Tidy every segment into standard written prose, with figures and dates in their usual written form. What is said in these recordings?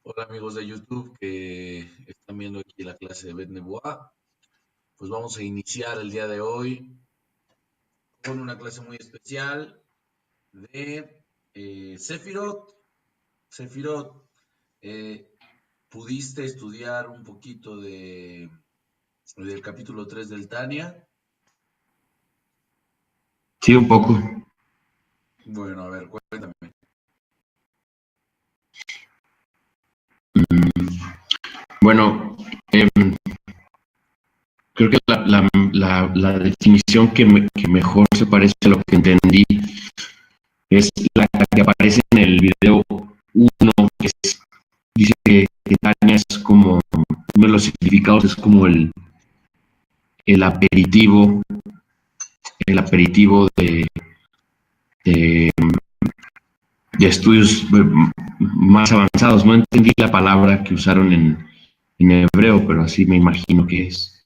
Hola amigos de YouTube que están viendo aquí la clase de Bet Nebuah. Pues vamos a iniciar el día de hoy con una clase muy especial de Sefirot. Sefirot, eh, ¿pudiste estudiar un poquito del capítulo 3 del Tania? Sí, un poco. Bueno, a ver, cuéntame. Bueno, creo que la definición que mejor se parece a lo que entendí es la que aparece en el video uno, dice que Tania es como, uno de los significados es como el aperitivo, el aperitivo de, de estudios más avanzados. No entendí la palabra que usaron en hebreo, pero así me imagino que es.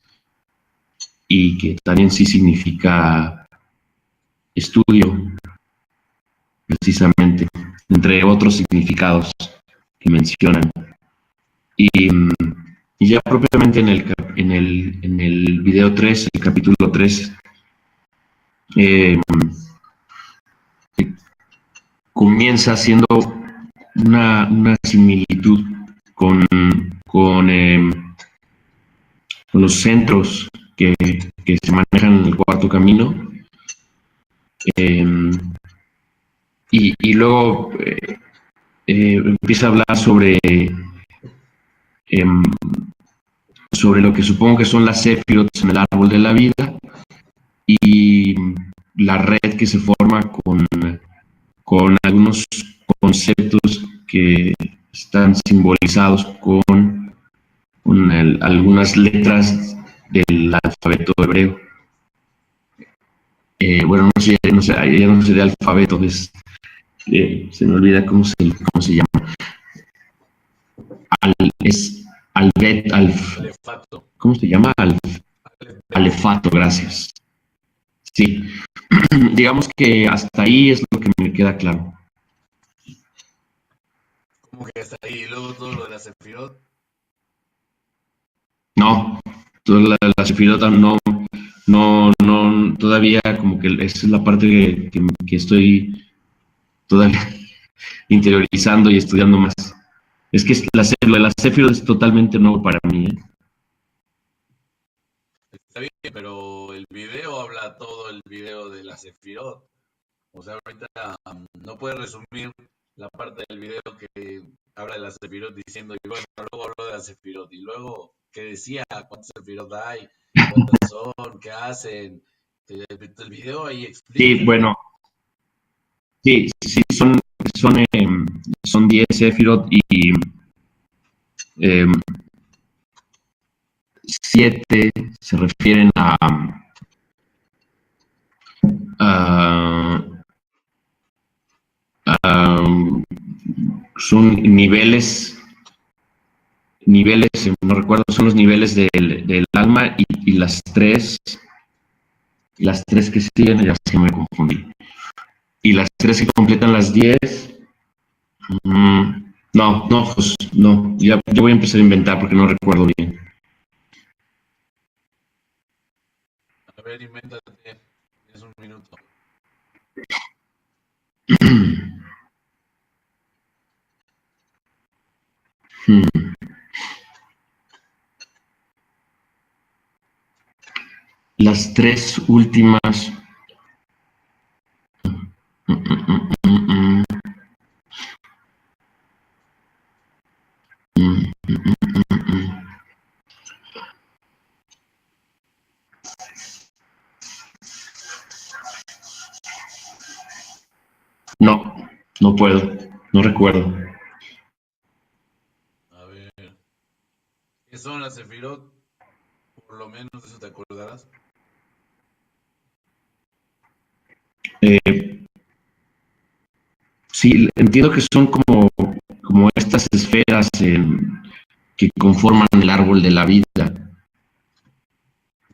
Y que también sí significa estudio, precisamente, entre otros significados que mencionan. Y, y ya propiamente en el video 3, el capítulo 3, eh, comienza haciendo una similitud con, con, eh, con los centros que se manejan en el cuarto camino. Y luego empieza a hablar em, sobre lo que supongo que son las Sefirot en el árbol de la vida y la red que se forma con algunos conceptos que están simbolizados con algunas letras del alfabeto hebreo. Bueno, ya no sé de alfabeto, se me olvida cómo se llama. Es Albet, Alefato. ¿cómo se llama? Alefbet. Alefato, gracias. Sí, digamos que hasta ahí es lo que me queda claro. ¿Cómo que hasta ahí? Y luego todo lo de la Sefirot. No, toda la Sefirot no, todavía como que esa es la parte que estoy todavía interiorizando y estudiando más. Es que lo de la Sefirot es totalmente nuevo para mí, ¿eh? Está bien, pero el video habla todo el video de la Sefirot. O sea, ahorita no puedes resumir la parte del video que habla de la Sefirot diciendo, y bueno, luego habló de la Sefirot, y luego, ¿qué decía? ¿Cuántas Sefirot hay? ¿Cuántas son? ¿Qué hacen? El video ahí Sí, explica. bueno, sí, son 10 Sefirot y eh, 7 se refieren a son niveles, no recuerdo, son los niveles del alma y las tres que siguen, ya se me confundí. Y las tres que completan las 10, pues no, ya voy a empezar a inventar porque no recuerdo bien. A ver, invéntate, tienes un minuto. Las tres últimas. No puedo, no recuerdo. A ver, ¿qué son las Sefirot? Por lo menos de eso te acordarás. Eh, sí, entiendo que son como estas esferas que conforman el árbol de la vida,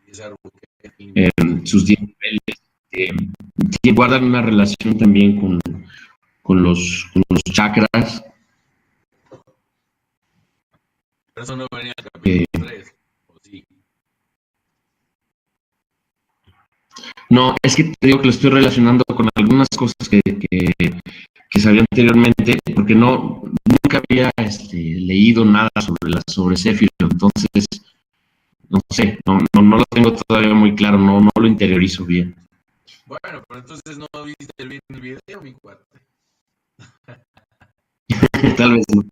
Ese árbol que tiene sus 10 niveles, que guardan una relación también con los chakras Pero eso no venía al capítulo 3, ¿o sí? No, es que te digo que lo estoy relacionando con algunas cosas que sabía anteriormente, porque nunca había leído nada sobre Céfiro, entonces, no sé, no lo tengo todavía muy claro, no lo interiorizo bien. Bueno, pero entonces no viste bien el video, mi cuate. Tal vez no.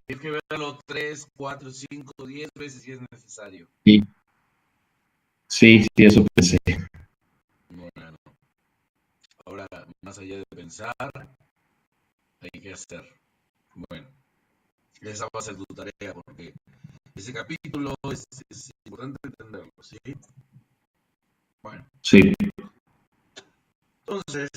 Tienes que verlo 3, 4, 5, 10 veces si es necesario. Sí, eso pensé. Bueno, ahora, más allá de pensar, hay que hacer. Bueno, esa va a ser tu tarea porque ese capítulo es importante entenderlo, ¿sí? Bueno, Sí. entonces,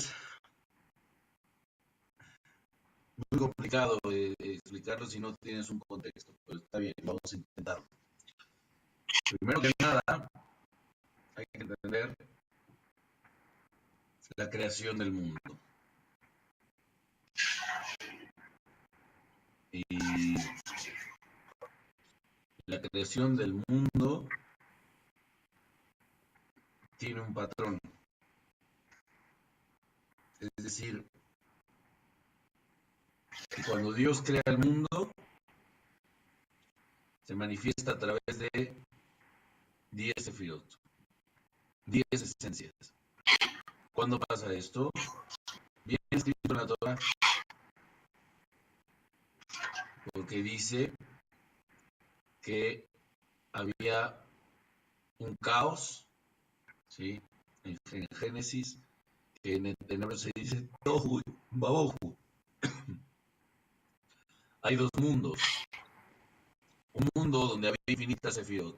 muy complicado explicarlo si no tienes un contexto, pero está bien, vamos a intentarlo. Primero que nada, hay que entender la creación del mundo. Y la creación del mundo tiene un patrón. Es decir, que cuando Dios crea el mundo, se manifiesta a través de 10 sefirot, 10 esencias. ¿Cuándo pasa esto? Bien escrito en la Torah, porque dice que había un caos, ¿sí? En Génesis, que en hebreo se dice Tohu Babohu. Hay dos mundos. Un mundo donde había infinitas sefirot.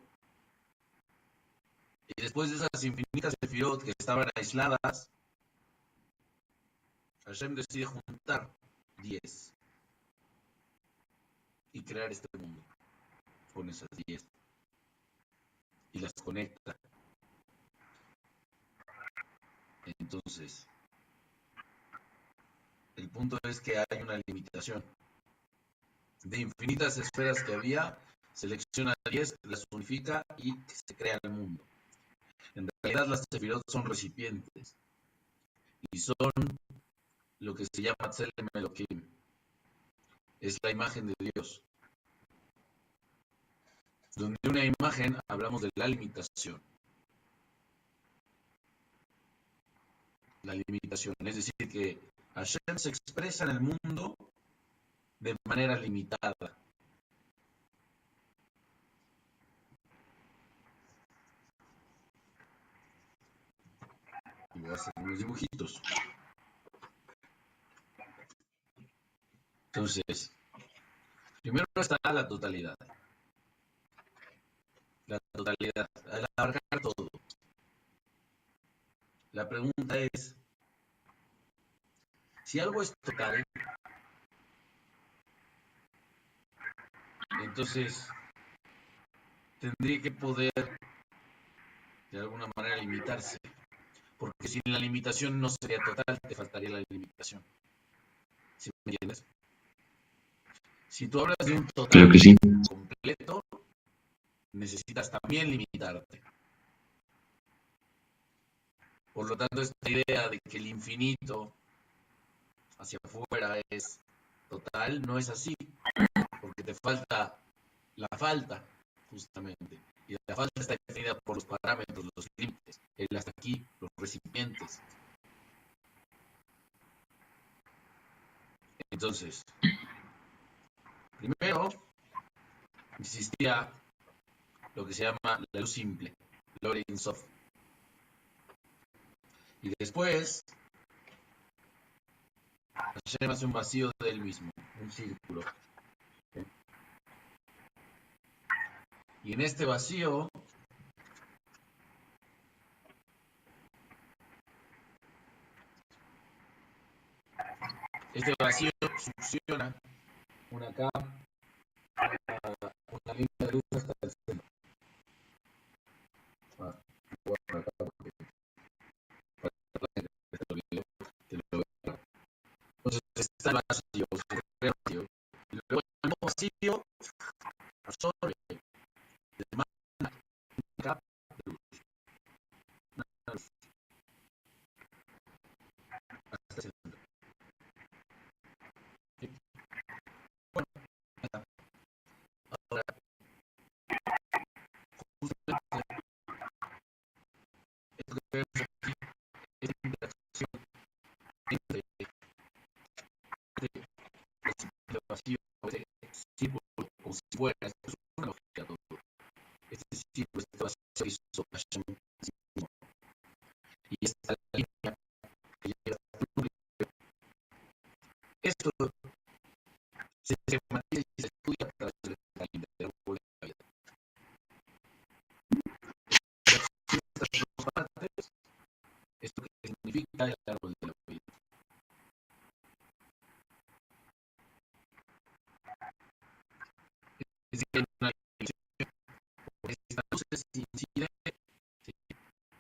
Y después de esas infinitas sefirot que estaban aisladas, Hashem decide juntar 10 y crear este mundo con esas 10 y las conecta. Entonces, el punto es que hay una limitación. De infinitas esferas que había, selecciona 10, las unifica y se crea el mundo. En realidad las sefirot son recipientes y son lo que se llama Tselem Elohim. Es la imagen de Dios. Donde una imagen hablamos de la limitación. La limitación, es decir, que Hashem se expresa en el mundo de manera limitada. Y voy a hacer unos dibujitos. Entonces, primero está la totalidad. La totalidad, al abarcar todo. La pregunta es, si algo es total, entonces tendría que poder de alguna manera limitarse. Porque sin la limitación no sería total, te faltaría la limitación. ¿Sí me entiendes? Si tú hablas de un total Creo que sí. completo, necesitas también limitarte. Por lo tanto, esta idea de que el infinito hacia afuera es total no es así, porque te falta la falta, justamente. Y la falta está definida por los parámetros, los límites, el hasta aquí, los recipientes. Entonces, primero existía lo que se llama la luz simple, Lore Ein Sof. Y después, Hashem hace un vacío de él mismo, un círculo. Y en este vacío, este vacío succiona una capa, una línea de luz hasta el centro. Bueno, acá porque entonces está el vacío, se crea el vacío. Y luego el mismo vacío absorbe, demanda una capa de luz, una luz hasta ese centro. ¿Sí? Bueno, ahora, justamente esto que vemos aquí es la interacción entre el vacío, este círculo, como si fuera, esto es una lógica todo. Este círculo, este vacío hizo y esta línea que llega hasta el núcleo, esto se matiza y se estudia a través de esta línea de árbol de la vida. Estas dos partes, esto que significa el árbol de la vida. Es decir, hay una división, porque esta luz incide, ¿sí?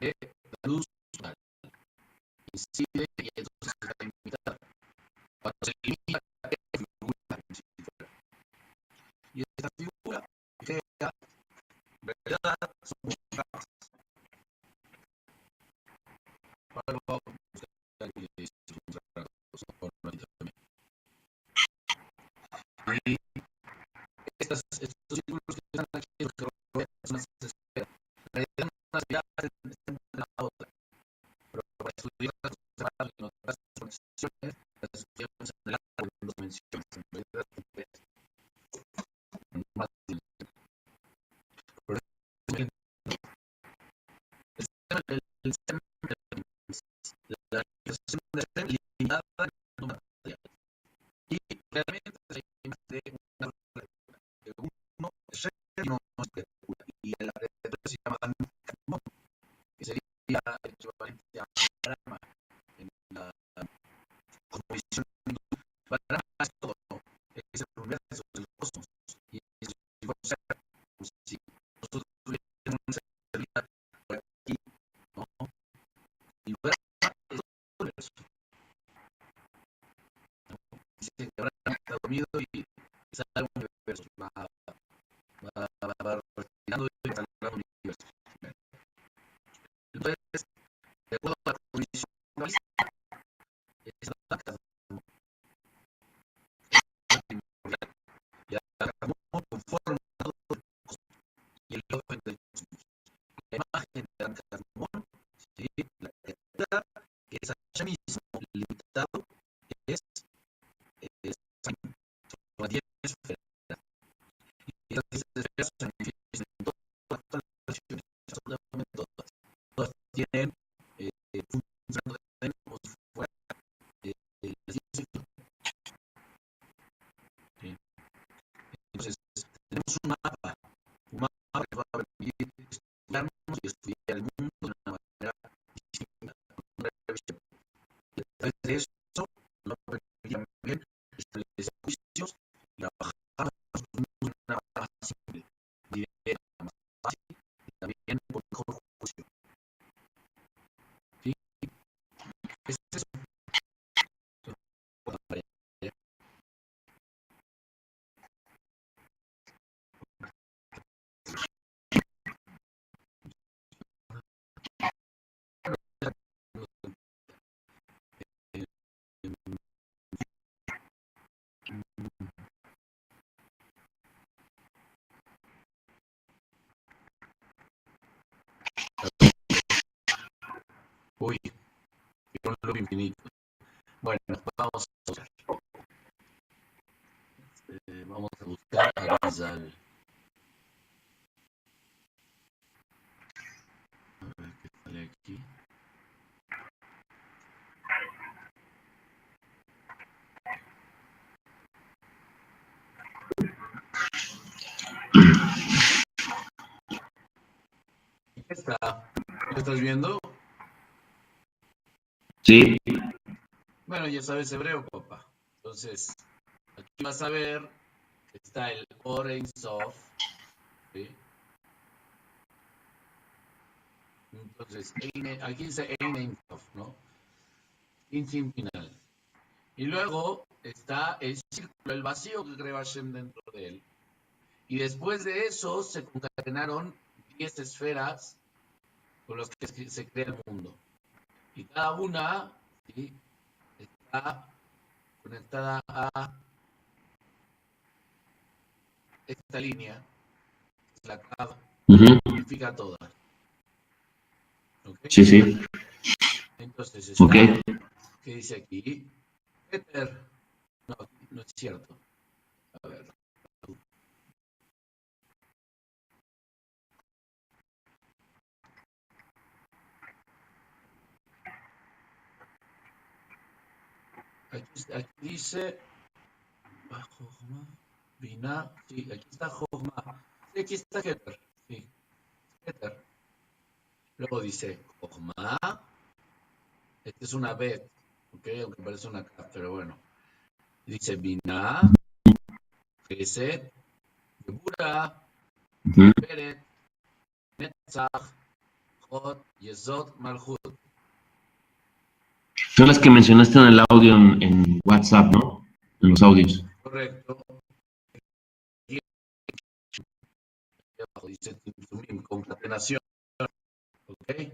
La luz total incide y entonces está limitada. Cuando se limita, es figura como si fuera. Y esta figura crea, en realidad, son como capas. Ahora vamos a buscar que es un trabajo, por también. Y estos círculos que están aquí, los que rodean, son las esferas. En realidad, una esfera está entre la otra, pero para estudiar las observar y notar las conexiones, las estudiamos en el árbol en dos dimensiones, en realidad en tres, en más dimensiones. Por eso, el sistema de la realización de STEM limitada en el mundo material. Y realmente hay más de una regla. Uno es regla y uno es criatura. Y la criatura se llama Carbón, que sería el equivalente a Brahma en la cosmovisión hindú. Brahma es todo, es el universo, el cosmos. Y es si fuera un ser, como si nosotros tuviéramos una realidad por aquí, ¿no? Y Brahma es todo el universo. Dicen que Brahma está dormido y sale un universo, va respirando y va saliendo un universo. Entonces, de acuerdo a la cosmovisión dualista, esa blanca es primordial. Y la carbón conforma todo el cosmos y el orden del cosmos. La imagen de la carbón, ¿sí? La criatura, que es allá mismo limitado, es son las 10 esferas. Y esas 10 esferas se manifiestan en todas las relaciones, absolutamente todas. Todas tienen funcionando como si fuera las 10 esferas. ¿Sí? Entonces, tenemos un mapa que va a permitir estudiarnos y estudiar el mundo de una manera distinta, con una revisión. Y a través de eso, nos va a permitir también establecer juicios y trabajar los mundos de una manera más simple, directa, más fácil y también con mejor juicio. ¿Sí? Es eso. Uy, un loop infinito. Bueno, vamos a buscar. Vamos a buscar a Rizal. A ver qué sale aquí. Está. ¿Lo estás viendo? Sí. Bueno, ya sabes hebreo, papá. Entonces, aquí vas a ver que está el Or Sof, ¿sí? Entonces, aquí dice Ein Sof, ¿no? Sin final. Y luego está el círculo, el vacío que crea Hashem dentro de él. Y después de eso se concatenaron 10 esferas con las que se crea el mundo. Y cada una, ¿sí?, está conectada a esta línea, que es la Kav, que significa todas. ¿Okay? Sí, sí. Entonces está, Okay. ¿qué dice aquí? Peter. No, no es cierto. A ver. Aquí dice Jochma, Binah, sí, aquí está Jochma. Sí, aquí está Keter, sí, Keter. Luego dice Jochma, esta es una Bet, ok, aunque parece una K, pero bueno. Dice Binah, Gesed, Gebura, Beret, Netzach, Hod, Yesod, Malchut. Son las que mencionaste en el audio en WhatsApp, ¿no? En los audios. Correcto. Aquí abajo dice Tzimtzumim, concatenación, ok.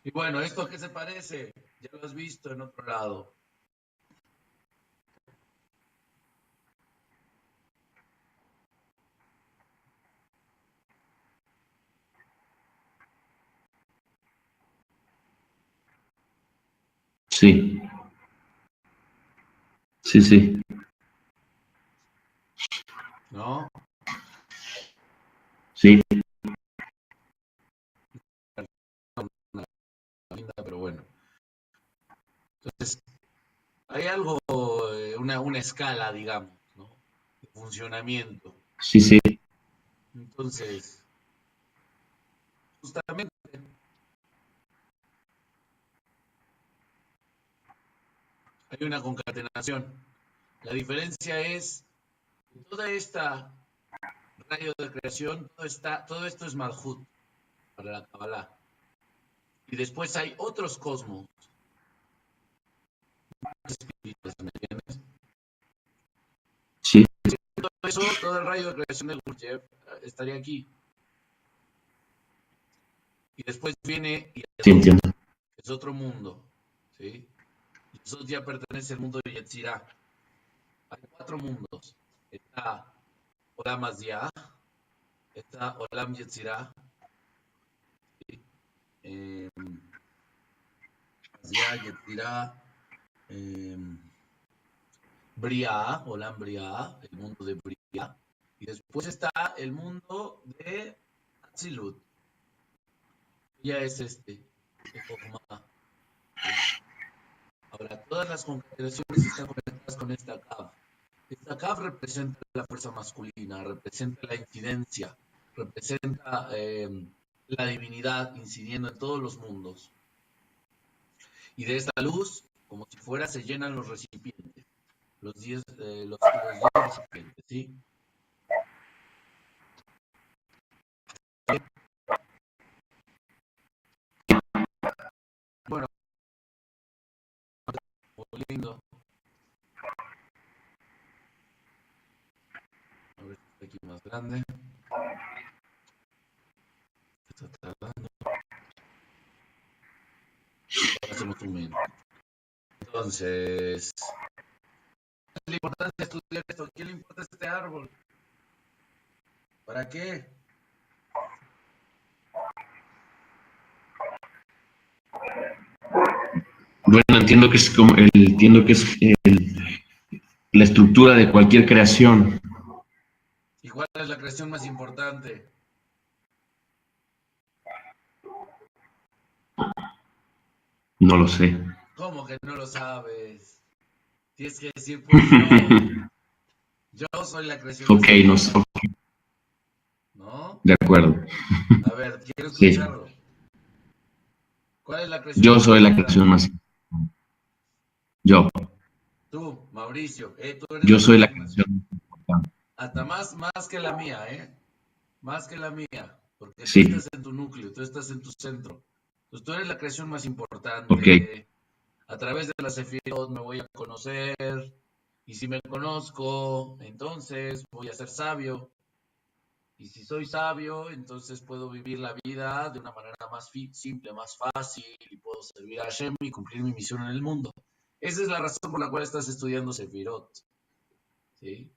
Y bueno, ¿esto a qué se parece? Ya lo has visto en otro lado. Sí. Sí, sí. ¿No? Sí. Pero bueno. Entonces, hay algo, una escala, digamos, ¿no?, de funcionamiento. Sí, sí. Entonces, justamente hay una concatenación. La diferencia es que toda esta radio de creación, todo esto es Malhut para la Kabbalah. Y después hay otros cosmos espirituales, ¿me entiendes? Sí. Todo eso, todo el rayo de creación de Gurdjieff estaría aquí. Y después viene Sí, entiendo. que es otro mundo, ¿sí? Y eso ya pertenece al mundo de Yetzirah. Hay 4 mundos. Está Olam Asiah, está Olam Yetzirah, ¿sí? Asiah, Yetzirah, Briah, Olam Briah, el mundo de Briah. Y después está el mundo de Atzilut. Ya es de Jochma, ¿sí? Ahora, todas las concatenaciones están conectadas con esta Kav. Esta Kav representa la fuerza masculina, representa la incidencia, representa la divinidad incidiendo en todos los mundos. Y de esta luz, como si fuera, se llenan los recipientes, los 10 recipientes, ¿sí? Bueno, muy lindo. A ver si está aquí más grande. Está tardando. Ahora hacemos un min. Entonces, ¿qué es la importancia de estudiar esto? ¿A quién le importa este árbol? ¿Para qué? Bueno, entiendo que es como entiendo que es la estructura de cualquier creación. ¿Y cuál es la creación más importante? No lo sé. ¿Cómo que no lo sabes? Tienes que decir, pues yo soy la creación más Ok, no sé. importante, ¿no? De acuerdo. A ver, quiero Sí. escucharlo. ¿Cuál es la creación Yo más soy la creación importante? más. Yo. Tú, Mauricio, tú eres Yo la soy la creación más. creación más importante. Hasta más que la mía, ¿eh? Más que la mía, porque tú Sí. estás en tu núcleo, tú estás en tu centro. Entonces tú eres la creación más Ok. importante. A través de la Sefirot me voy a conocer Y si me conozco, entonces voy a ser sabio. Y si soy sabio, entonces puedo vivir la vida de una manera más simple, más fácil, y puedo servir a Hashem y cumplir mi misión en el mundo. Esa es la razón por la cual estás estudiando Sefirot. ¿Sí?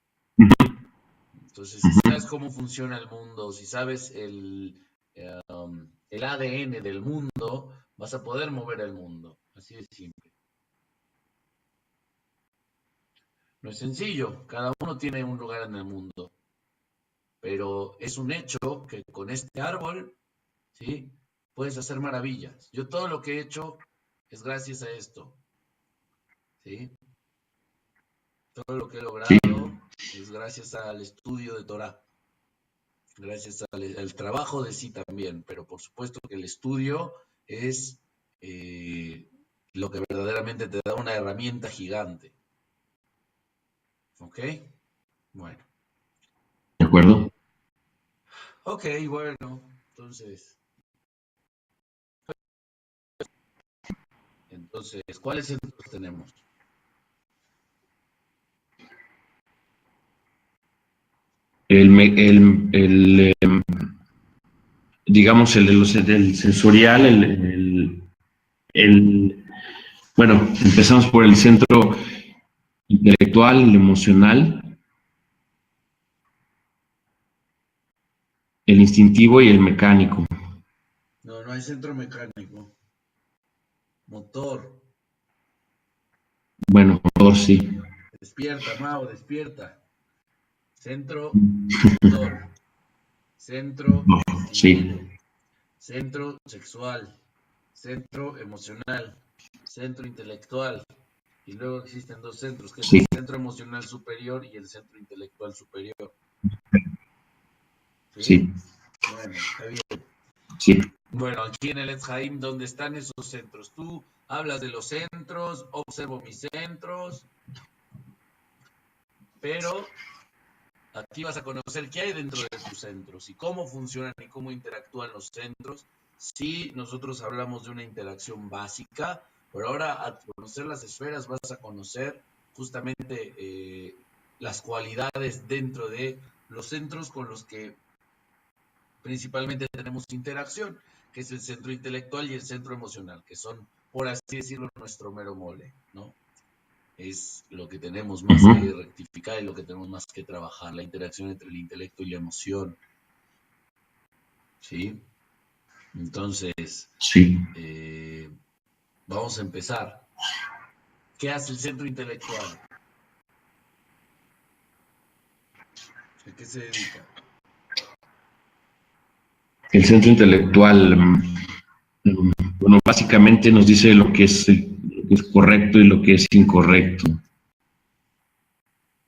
Entonces, si sabes cómo funciona el mundo, si sabes el ADN del mundo, vas a poder mover el mundo. Así de simple. No es sencillo, cada uno tiene un lugar en el mundo, pero es un hecho que con este árbol, ¿sí? Puedes hacer maravillas. Yo todo lo que he hecho es gracias a esto, ¿sí? Todo lo que he logrado es gracias al estudio de Torah, gracias al trabajo de sí también, pero por supuesto que el estudio es lo que verdaderamente te da una herramienta gigante. ¿Ok? Bueno. ¿De acuerdo? Ok, bueno, entonces, ¿cuáles centros tenemos? Digamos, del sensorial, bueno, empezamos por el centro intelectual, el emocional, el instintivo y el mecánico. No, no hay centro mecánico. Motor. Bueno, motor sí. Despierta, Mao, despierta. Centro motor. Centro instintivo. Sí. Centro sexual. Centro emocional. Centro intelectual. Y luego existen dos centros, que es Sí. el centro emocional superior y el centro intelectual superior. ¿Sí? Sí. Bueno, está bien. Sí. Bueno, aquí en el Etz Haim, ¿dónde están esos centros? Tú hablas de los centros, observo mis centros, pero aquí vas a conocer qué hay dentro de tus centros y cómo funcionan y cómo interactúan los centros. Sí, nosotros hablamos de una interacción básica, pero ahora al conocer las esferas vas a conocer justamente las cualidades dentro de los centros con los que principalmente tenemos interacción, que es el centro intelectual y el centro emocional, que son, por así decirlo, nuestro mero mole, ¿no? Es lo que tenemos más que rectificar y lo que tenemos más que trabajar, la interacción entre el intelecto y la emoción, ¿sí? Entonces, Sí. vamos a empezar. ¿Qué hace el centro intelectual? ¿A qué se dedica? El centro intelectual, bueno, básicamente nos dice lo que es correcto y lo que es incorrecto.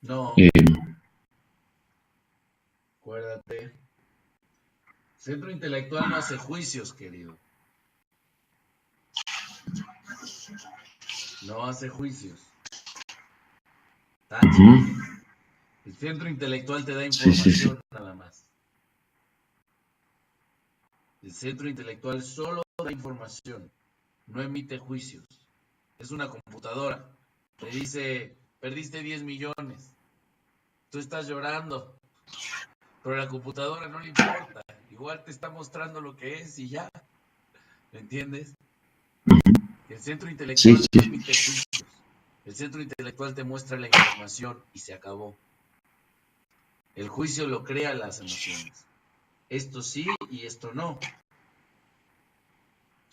No. Acuérdate. Centro intelectual no hace juicios, querido. No hace juicios. El centro intelectual te da información nada más. El centro intelectual solo da información, no emite juicios. Es una computadora. Te dice, perdiste 10 millones. Tú estás llorando, pero a la computadora no le importa. Igual te está mostrando lo que es y ya. ¿Me entiendes? El centro intelectual no emite juicios. El centro intelectual te muestra la información y se acabó. El juicio lo crean las emociones. Esto sí y esto no.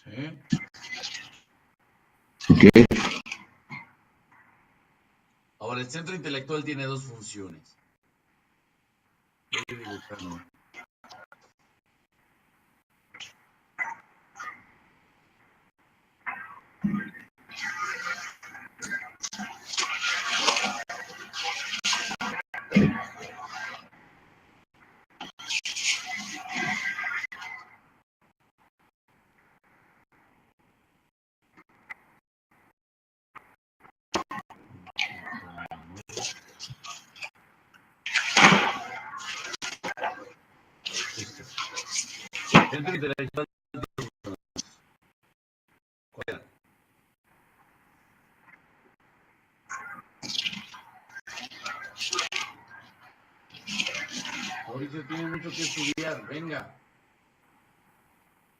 ¿Sí? Okay. Ahora, el centro intelectual tiene dos funciones. Voy a ir dibujando. Listo. Centro intelectual. ¿Cuál era? Mauricio tiene mucho que estudiar, venga.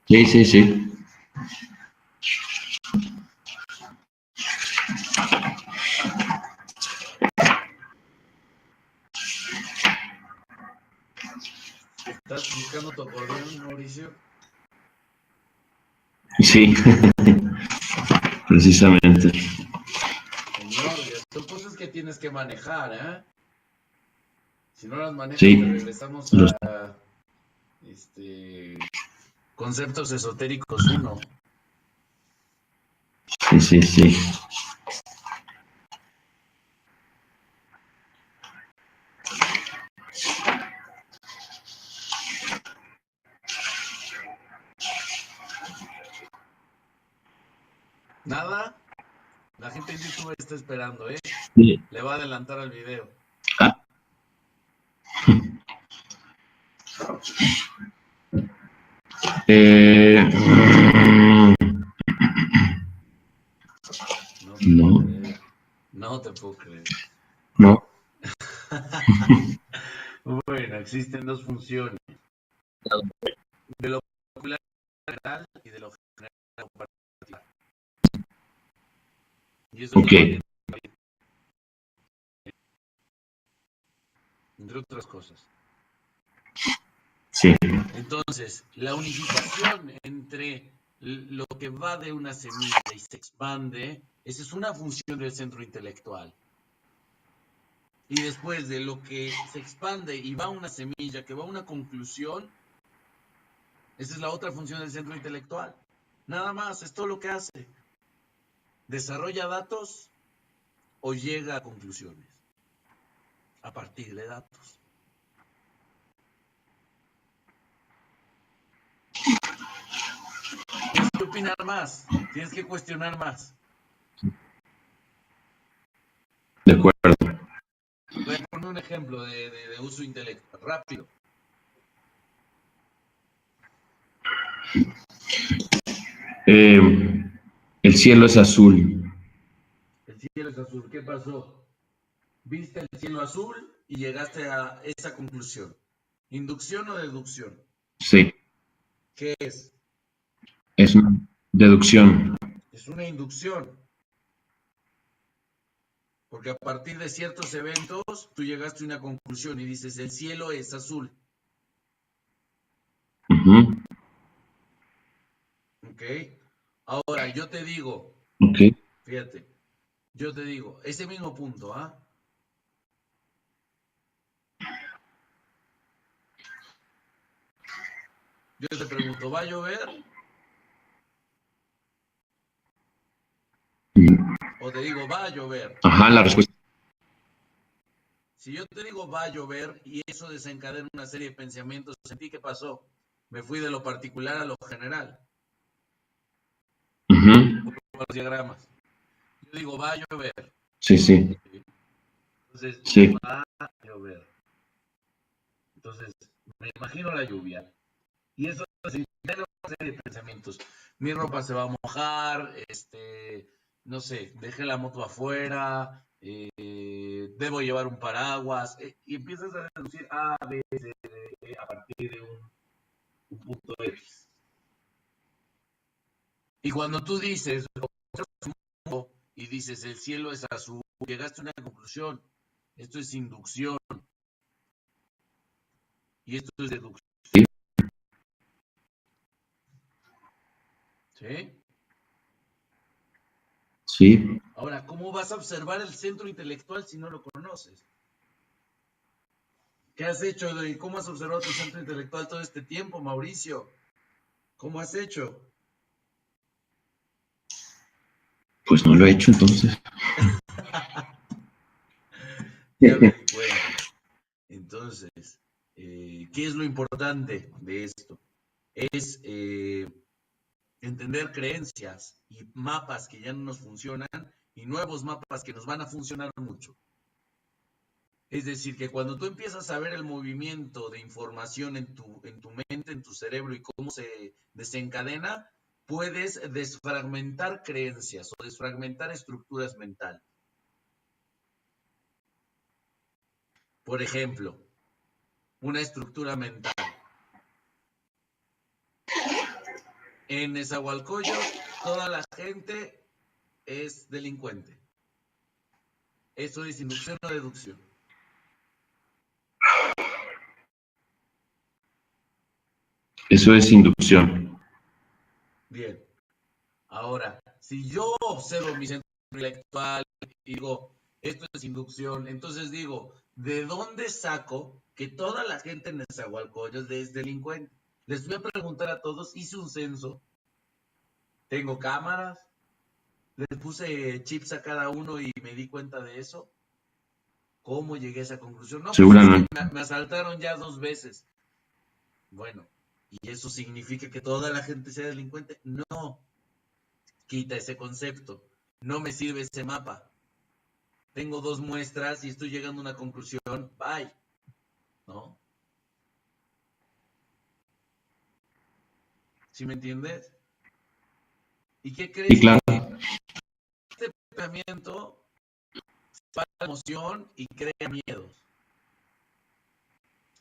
Sí, sí, sí. ¿Estás buscando tu acordeón, Mauricio? Sí, precisamente. Señor, son cosas que tienes que manejar, ¿eh? Si no las manejas, te Sí, regresamos a conceptos esotéricos uno. sí, sí, sí. Nada, la gente en YouTube está esperando, ¿eh? Sí. Le va a adelantar al video. Ah, mm, No te puedo no, creer. No te puedo creer. no. Bueno, existen dos funciones. De lo popular general y de lo general particular. Y eso es Ok, lo que, entre otras cosas. sí, Entonces, la unificación entre lo que va de una semilla y se expande, esa es una función del centro intelectual. Y después de lo que se expande y va a una semilla, que va a una conclusión, esa es la otra función del centro intelectual. Nada más, es todo lo que hace. Desarrolla datos o llega a conclusiones a partir de datos. Tienes que opinar más, tienes que cuestionar más. de acuerdo. Voy a poner un ejemplo de uso intelectual, rápido. El cielo es azul. El cielo es azul, ¿qué pasó? Viste el cielo azul y llegaste a esa conclusión. ¿Inducción o deducción? Sí, ¿Qué es? es una deducción. Es una inducción. Porque a partir de ciertos eventos, tú llegaste a una conclusión y dices, el cielo es azul. Ujú, ¿Ok? Ahora, yo te digo, ok, fíjate, yo te digo, ese mismo punto, ¿ah? Yo te pregunto, ¿va a llover? O te digo, va a llover. ajá, la respuesta. Si yo te digo, va a llover y eso desencadena una serie de pensamientos en ti, ¿qué pasó? Me fui de lo particular a lo general, Ujú, a los diagramas. Yo digo, va a llover. sí, sí, ¿Sí? Entonces, sí, va a llover. Entonces, me imagino la lluvia. Y eso desencadena una serie de pensamientos. Mi ropa se va a mojar, no sé, dejé la moto afuera, debo llevar un paraguas, y empiezas a deducir A, B, C, D, E a partir de un punto X. Y cuando tú dices, y dices, el cielo es azul, llegaste a una conclusión. Esto es inducción y esto es deducción. sí, ¿Sí? sí. Ahora, ¿cómo vas a observar el centro intelectual si no lo conoces? ¿Qué has hecho? ¿Cómo has observado tu centro intelectual todo este tiempo, Mauricio? ¿Cómo has hecho? Pues no lo he hecho entonces. Ya me di cuenta. Entonces, ¿qué es lo importante de esto? Es entender creencias y mapas que ya no nos funcionan y nuevos mapas que nos van a funcionar mucho. Es decir, que cuando tú empiezas a ver el movimiento de información en tu mente, en tu cerebro y cómo se desencadena, puedes desfragmentar creencias o desfragmentar estructuras mentales. Por ejemplo, una estructura mental. En Nezahualcóyotl, toda la gente es delincuente. ¿Eso es inducción o deducción? Eso es inducción. Bien. Ahora, si yo observo mi centro intelectual y digo, esto es inducción, entonces digo, ¿de dónde saco que toda la gente en Nezahualcóyotl es delincuente? Les voy a preguntar a todos, hice un censo, tengo cámaras, les puse chips a cada uno y me di cuenta de eso. ¿Cómo llegué a esa conclusión? No, pues es que Seguramente. me asaltaron ya 2 veces. Bueno, ¿y eso significa que toda la gente sea delincuente? No, quita ese concepto. No me sirve ese mapa. Tengo 2 muestras y estoy llegando a una conclusión. Bye. ¿No? ¿Sí me entiendes? ¿Y qué crees? Sí, claro. Este pensamiento para emoción y crea miedos.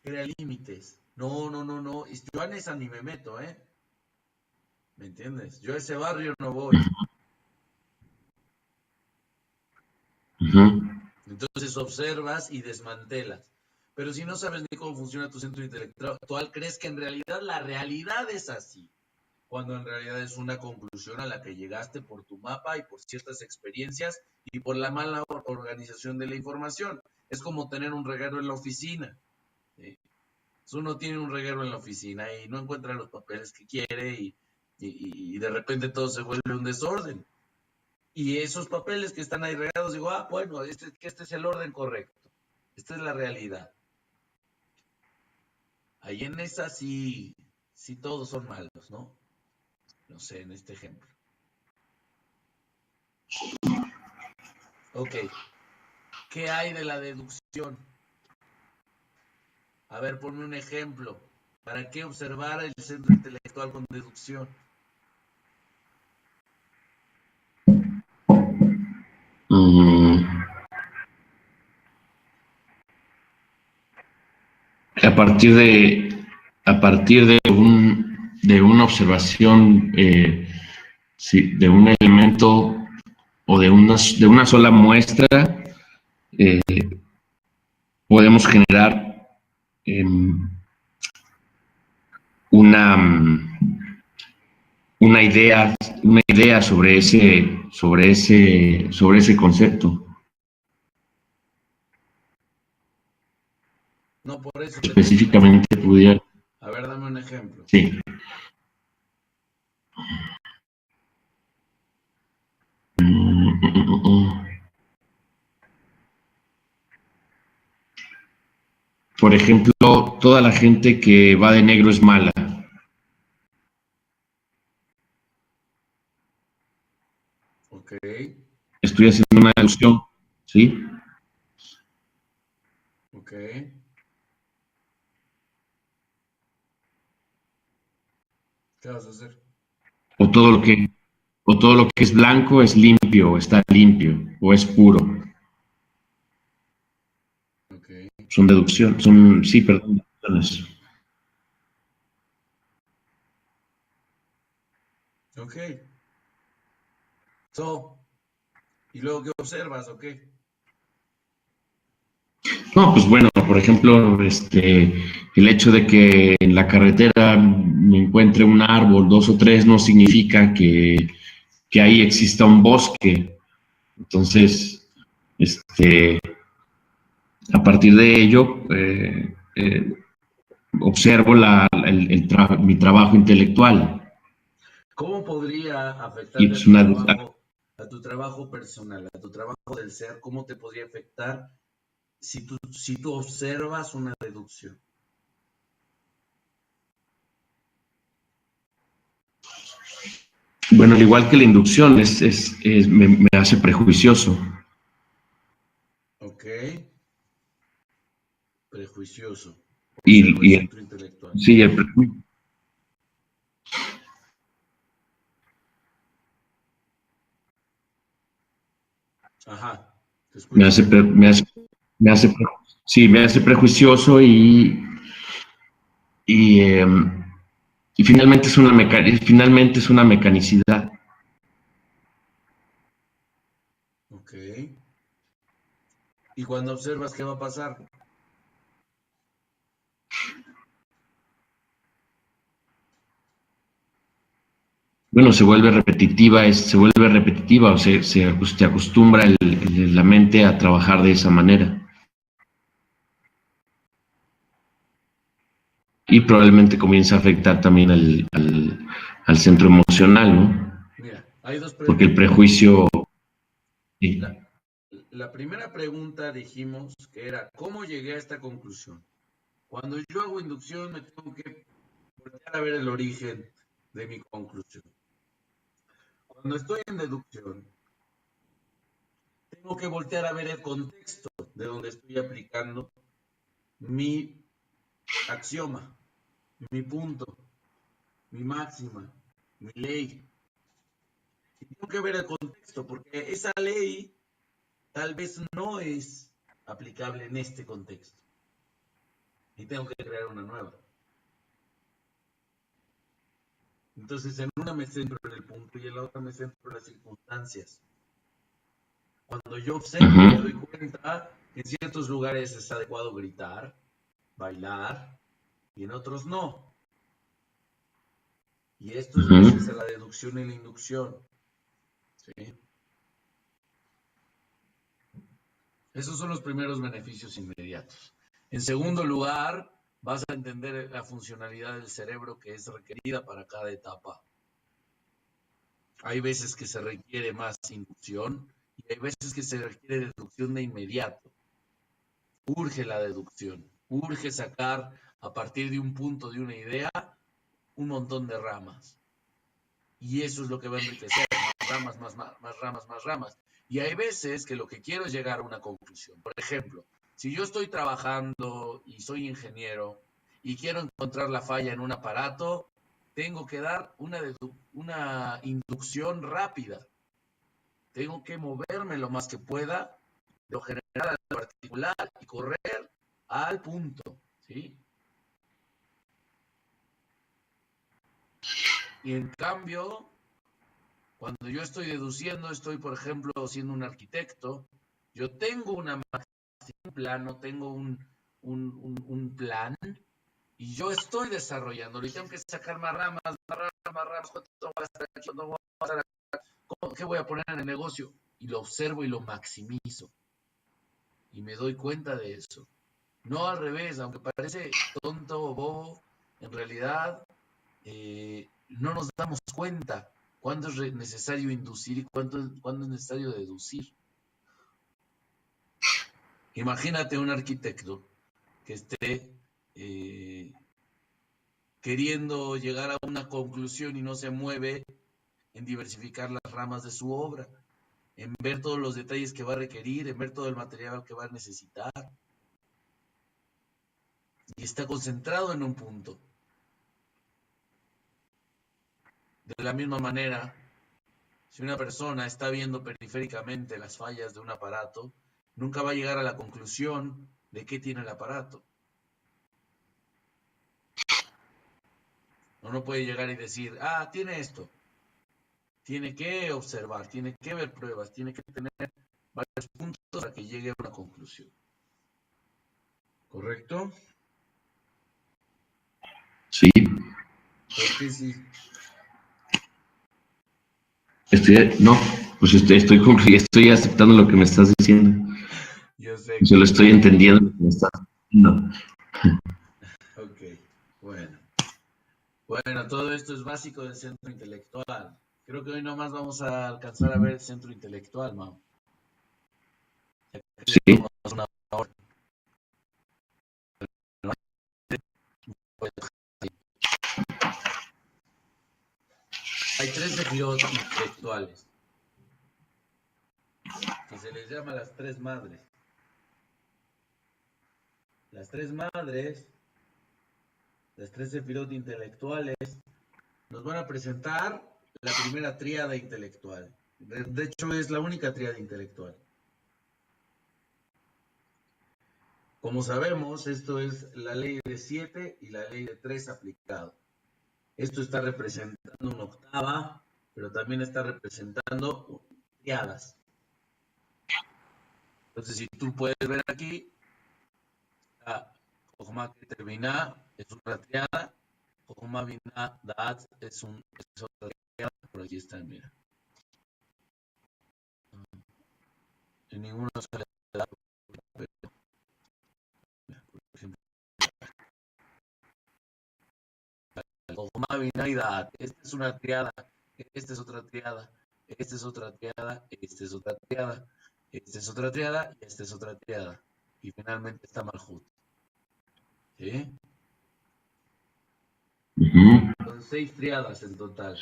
Crea límites. No, no, no, no. Yo en esa ni me meto, ¿eh? ¿Me entiendes? Yo a ese barrio no voy. Uh-huh. Entonces observas y desmantelas. Pero si no sabes ni cómo funciona tu centro intelectual, crees que en realidad la realidad es así, cuando en realidad es una conclusión a la que llegaste por tu mapa y por ciertas experiencias y por la mala organización de la información. Es como tener un reguero en la oficina. ¿Sí? Uno tiene un reguero en la oficina y no encuentra los papeles que quiere y de repente todo se vuelve un desorden. Y esos papeles que están ahí regados, digo, bueno, este es el orden correcto. Esta es la realidad. Ahí en esa sí todos son malos, ¿no? No sé, en este ejemplo. Ok. ¿Qué hay de la deducción? A ver, ponme un ejemplo. ¿Para qué observar el centro intelectual con deducción? Mm, a partir de, de una observación, sí, de un elemento o de una sola muestra, eh, podemos generar eh, una, una idea sobre ese concepto. No, por eso te pregunto. Específicamente pudiera. A ver, dame un ejemplo. Sí. Por ejemplo, toda la gente que va de negro es mala. Ok. Estoy haciendo una deducción, ¿sí? Ok. ¿Qué vas a hacer? O todo lo que, o todo lo que es blanco es limpio, está limpio, o es puro. Ok. Son deducciones, sí, perdón, deducciones. Ok. So, ¿y luego qué observas? Ok. No, pues bueno, por ejemplo, el hecho de que en la carretera me encuentre un árbol, dos o tres, no significa que ahí exista un bosque. Entonces, a partir de ello, observo mi trabajo intelectual. ¿Cómo podría Y afectarte pues una, a tu trabajo personal, a tu trabajo del ser? ¿Cómo te podría afectar si tú observas una deducción? bueno, al igual que la inducción, me hace prejuicioso. Ok. Prejuicioso. Observo el Y centro intelectual. sí, el prejuicio. Ajá. Te Me escucho. hace, me hace, me hace, sí, me hace prejuicioso y y, eh, y finalmente es una mecanicidad. Ok. Y cuando observas, ¿qué va a pasar? Bueno, se vuelve repetitiva o se acostumbra la mente a trabajar de esa manera. Y probablemente comienza a afectar también al centro emocional, ¿no? Mira, hay dos Porque el preguntas. prejuicio... Sí. La, la primera pregunta dijimos que era, ¿cómo llegué a esta conclusión? Cuando yo hago inducción me tengo que voltear a ver el origen de mi conclusión. Cuando estoy en deducción, tengo que voltear a ver el contexto de donde estoy aplicando mi axioma, mi punto, mi máxima, mi ley. Y tengo que ver el contexto porque esa ley tal vez no es aplicable en este contexto. Y tengo que crear una nueva. Entonces, en una me centro en el punto y en la otra me centro en las circunstancias. Cuando yo observo, me doy cuenta que en ciertos lugares es adecuado gritar, bailar, y en otros no. Y esto es gracias a la deducción y la inducción. ¿Sí? Esos son los primeros beneficios inmediatos. En segundo lugar, vas a entender la funcionalidad del cerebro que es requerida para cada etapa. Hay veces que se requiere más inducción y hay veces que se requiere deducción de inmediato. Urge la deducción, urge sacar a partir de un punto, de una idea, un montón de ramas. Y eso es lo que va a enriquecer, más ramas, más ramas, más ramas. Y hay veces que lo que quiero es llegar a una conclusión. Por ejemplo, si yo estoy trabajando y soy ingeniero y quiero encontrar la falla en un aparato, tengo que dar una inducción rápida. Tengo que moverme lo más que pueda, lo general al particular y correr al punto, ¿sí? Y en cambio, cuando yo estoy deduciendo, estoy, por ejemplo, siendo un arquitecto, yo tengo un plano, tengo un plan, y yo estoy desarrollándolo, y tengo que sacar más ramas, ¿cuánto voy a estar aquí? ¿Cuánto voy a estar aquí? ¿Qué voy a poner en el negocio? Y lo observo y lo maximizo, y me doy cuenta de eso. No al revés, aunque parece tonto o bobo, en realidad no nos damos cuenta cuándo es necesario inducir y cuándo es necesario deducir. Imagínate un arquitecto que esté queriendo llegar a una conclusión y no se mueve en diversificar las ramas de su obra, en ver todos los detalles que va a requerir, en ver todo el material que va a necesitar. Y está concentrado en un punto. De la misma manera, si una persona está viendo periféricamente las fallas de un aparato, nunca va a llegar a la conclusión de qué tiene el aparato. No puede llegar y decir, tiene esto. Tiene que observar, tiene que ver pruebas, tiene que tener varios puntos para que llegue a una conclusión. ¿Correcto? Sí. ¿Por qué sí? No, pues estoy aceptando lo que me estás diciendo. Yo sé Yo que lo sí. estoy entendiendo lo que me estás diciendo. Ok, bueno. Bueno, todo esto es básico del centro intelectual. Creo que hoy nomás vamos a alcanzar a ver el centro intelectual, Mau. Sí. Una hora. Hay tres sefirot intelectuales que se les llama las tres madres. Las tres madres, las tres sefirot intelectuales, nos van a presentar la primera tríada intelectual. De hecho, es la única tríada intelectual. Como sabemos, esto es la ley de 7 y la ley de 3 aplicado. Esto está representando una octava, pero también está representando triadas. Entonces, si tú puedes ver aquí, Jochma que termina es una triada, Jochma Binah Da'at es otra triada, por aquí está, mira. En ninguno sale la, pero, por ejemplo, Jochma Binah y Da'at, esta es una triada, esta es otra triada, esta es otra triada, esta es otra triada, esta es otra triada y esta es otra triada. Y finalmente está Malhut. ¿Sí? Son 6 triadas en total.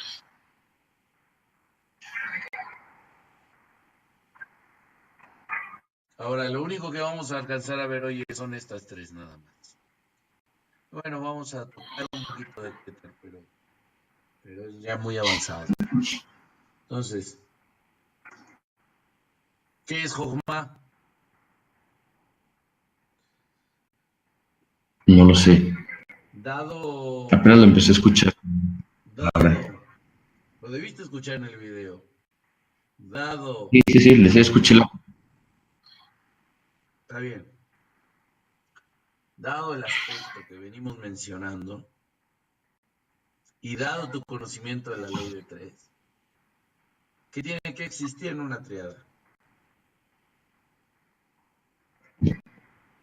Ahora, lo único que vamos a alcanzar a ver hoy son estas 3 nada más. Bueno, vamos a tocar un poquito de Keter, pero es ya muy avanzado. Entonces, ¿qué es Jochma? No lo sé. Dado. Apenas lo empecé a escuchar. Lo debiste escuchar en el video. Dado. Sí, les escuché la. Está bien. Dado el aspecto que venimos mencionando y dado tu conocimiento de la ley de 3, ¿qué tiene que existir en una triada?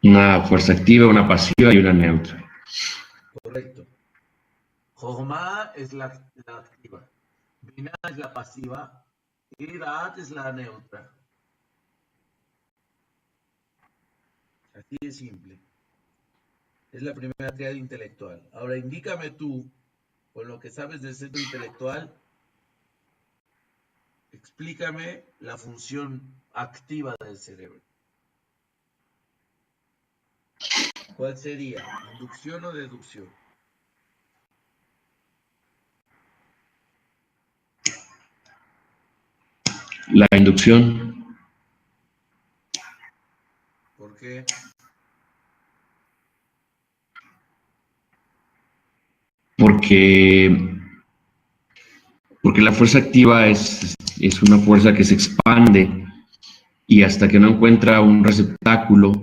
Una fuerza activa, una pasiva y una neutra. Correcto. Jochma es la activa, Binah es la pasiva y Da'at es la neutra. Así de simple. Es la primera triada intelectual. Ahora, indícame tú, con lo que sabes del centro intelectual, explícame la función activa del cerebro. ¿Cuál sería? ¿Inducción o deducción? La inducción. ¿Por qué? Porque la fuerza activa es una fuerza que se expande y hasta que no encuentra un receptáculo,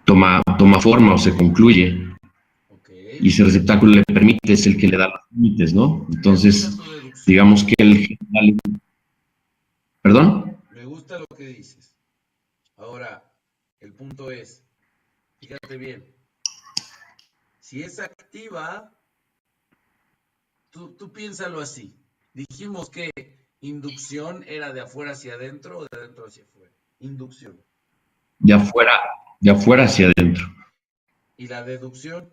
toma forma o se concluye. Okay. Y ese receptáculo le permite, es el que le da los límites, ¿no? Entonces, digamos que el general. ¿Perdón? Me gusta lo que dices. Ahora, el punto es, fíjate bien, si es activa, tú piénsalo así. Dijimos que inducción era de afuera hacia adentro o de adentro hacia afuera. Inducción. De afuera hacia adentro. ¿Y la deducción?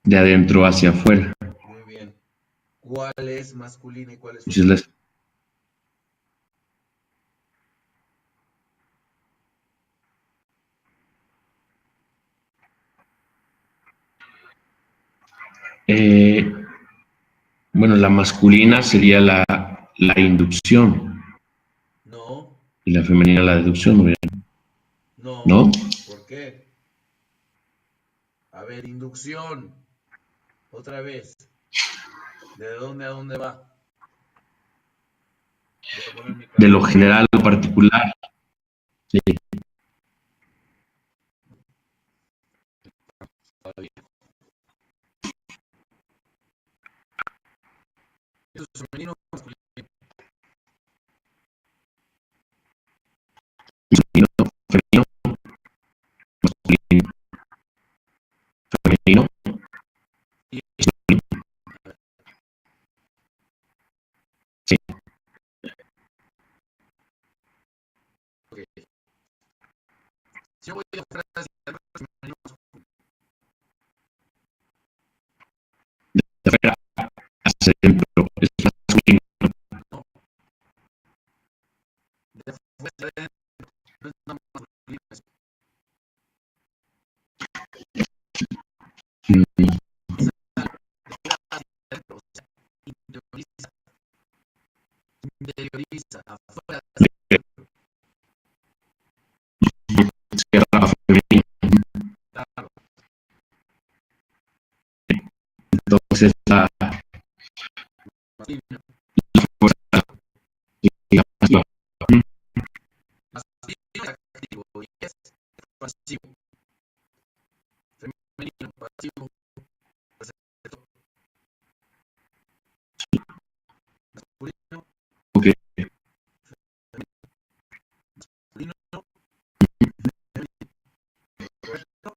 De adentro hacia afuera. Muy bien. ¿Cuál es masculina y cuál es femenina? Bueno, la masculina sería la inducción. No. Y la femenina la deducción, ¿no? ¿No? ¿Por qué? A ver, inducción. Otra vez. ¿De dónde a dónde va? De lo general a lo particular. Sí. ¿Eso es femenino o masculino? Femenino, masculino, femenino. Sí. Okay. Si yo voy a frases femenino, de afuera hacia adentro es masculino. No. De afuera hacia adentro no es masculino. Interioriza, fuerza pasiva. Masculino es activo y es pasivo. Femenino, pasivo, receptor. Masculino, Ok. masculino, correcto.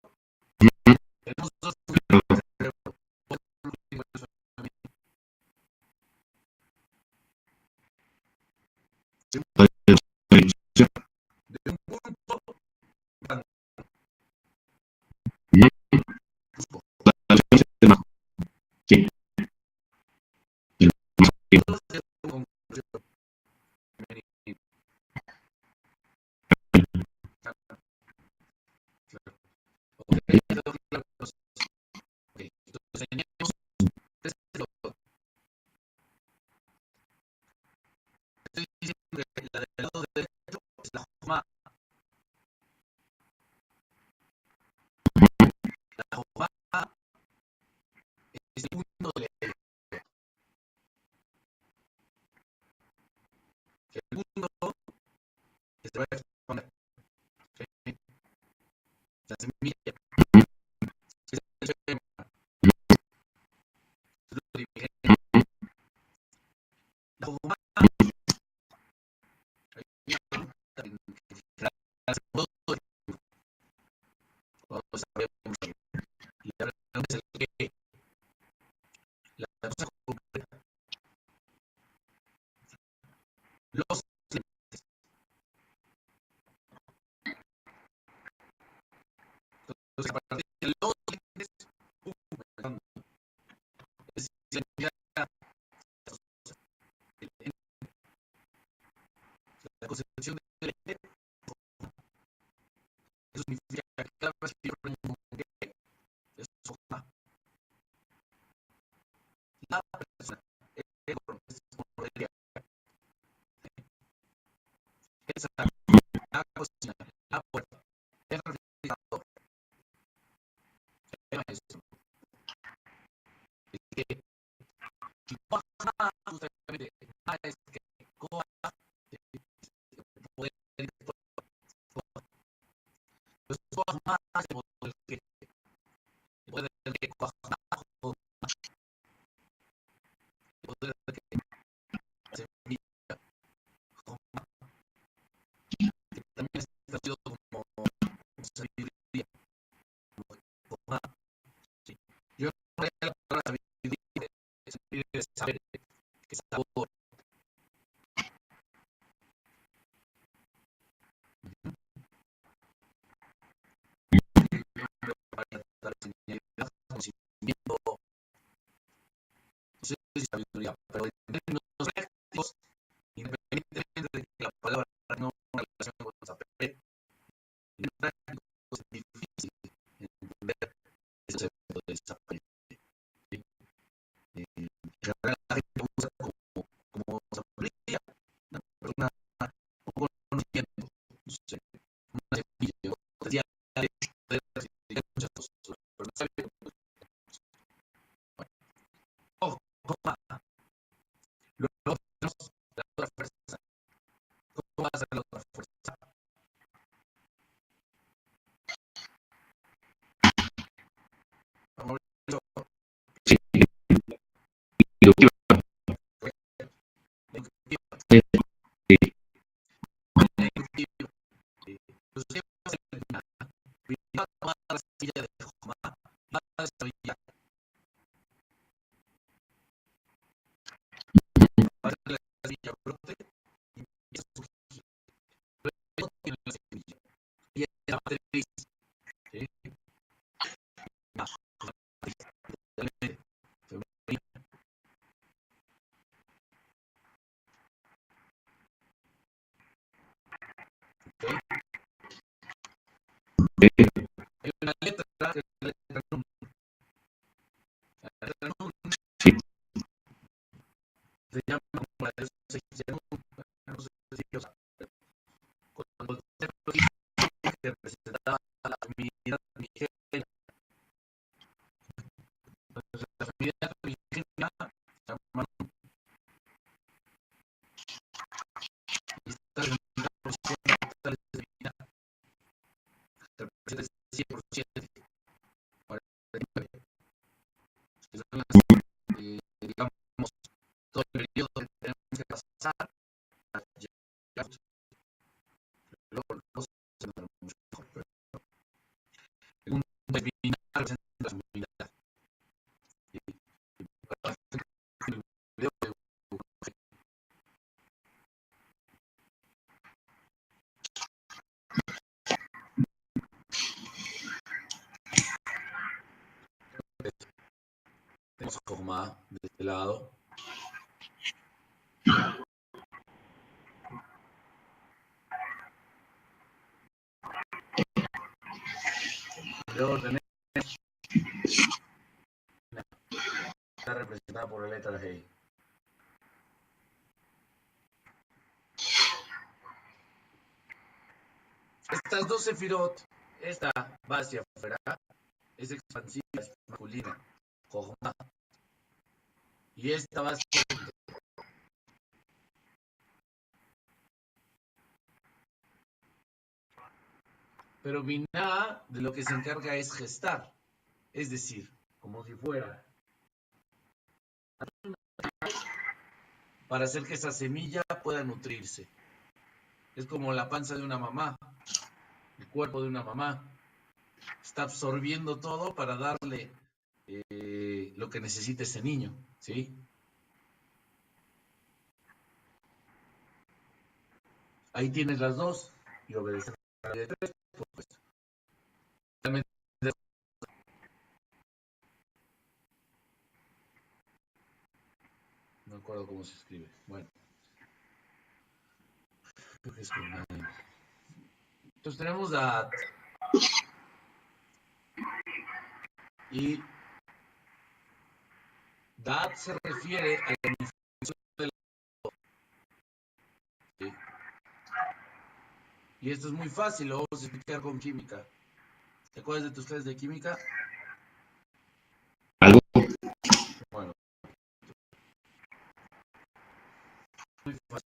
Tenemos dos funciones del cerebro. De un punto grande. Sí. Entonces, conclusión. Femenino. Ok, entonces tenemos estoy diciendo que la del lado derecho es la joma. La joma es el punto de la el mundo que se va a exponer. La semilla es el tema. La joma la cosa concreta. Los lentes. Entonces, a partir de los lentes, es la concepción del lente. Eso significa que cada vez que yo prendo un lente, es joma. La persona es modelia. Esa la cocina, la puerta, el refrigerador, el maestro. Es que si baja justamente es que coja poder pues coja más de poder que poder que coja más poder que se mira que también es traducido como sabiduría como sí. Yo no la palabra sabiduría es saber que sabor. Conocimiento, no sé si sabiduría, pero en términos prácticos, independientemente de que la palabra no tenga relación con saber, en práctico es difícil entender ese concepto del saber. La gente usa como sabiduría una persona con conocimiento, no sé, una semilla, potencial de recibir muchas cosas, pero no sabe. Bueno, ojo, luego tenemos la otra fuerza. ¿Cómo va a ser la otra fuerza? Vamos a verlo. Sí. Inductiva. Sí. Entonces, primero tomar la semilla de Joma, la semilla, para que la semilla brote y empiece a surgir. Luego tiene la semilla y es la matriz. ¿Sí? La matriz, literalmente, femenina. ¿Okay? Hay una letra que es la letra Nun. La letra Nun Sí. se llama como la diosa Nun. No sé si lo saben. Cuando se que representaba a la feminidad nigeriana. Entonces, la feminidad nigeriana se llama Nun. luego no se entiende mucho mejor, pero el mundo terminal representa la sumidad. Y para hacer el video de tenemos a Jojma de este lado. Luego tenemos está representada por la letra G. Estas dos sefirot, esta va hacia afuera, es expansiva, es masculina, Jojma. Y esta va hacia adentro. Pero Binah de lo que se encarga es gestar, es decir, como si fuera para hacer que esa semilla pueda nutrirse. Es como la panza de una mamá, el cuerpo de una mamá. Está absorbiendo todo para darle lo que necesita ese niño, ¿sí? Ahí tienes las dos y obedecer a la ley de tres, pues. Realmente no me acuerdo cómo se escribe. Bueno. Creo que es con la... Entonces tenemos dat y dat se refiere a la unificación del ¿sí? Y esto es muy fácil, lo vamos a explicar con química. ¿Te acuerdas de tus clases de química? Algo. Bueno, muy fácil.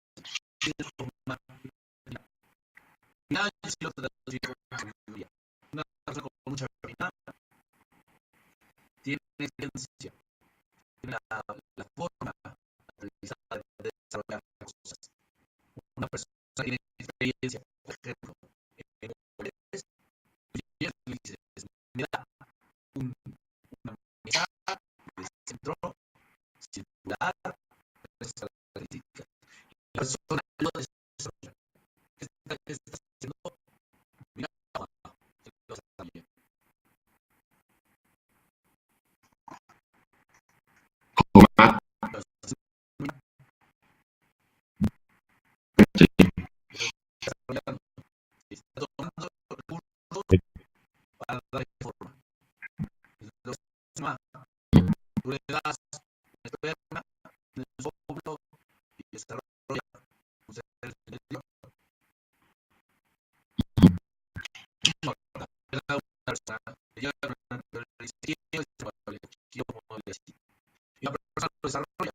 Una persona con mucha vitamina tiene experiencia, tiene la forma actualizada de desarrollar cosas. Una persona tiene experiencia, por ejemplo, en mujeres, y eso le dice, me da una mesa de centro circular, esa característica. La persona lo desarrolla. ¿Qué está haciendo? Mira, lo sabe bien. Jojma. Está tomando recursos para darle forma. Tú le das una esperma en el óvulo y desarrolla un ser interior. Una persona que lleva una y una persona lo desarrolla.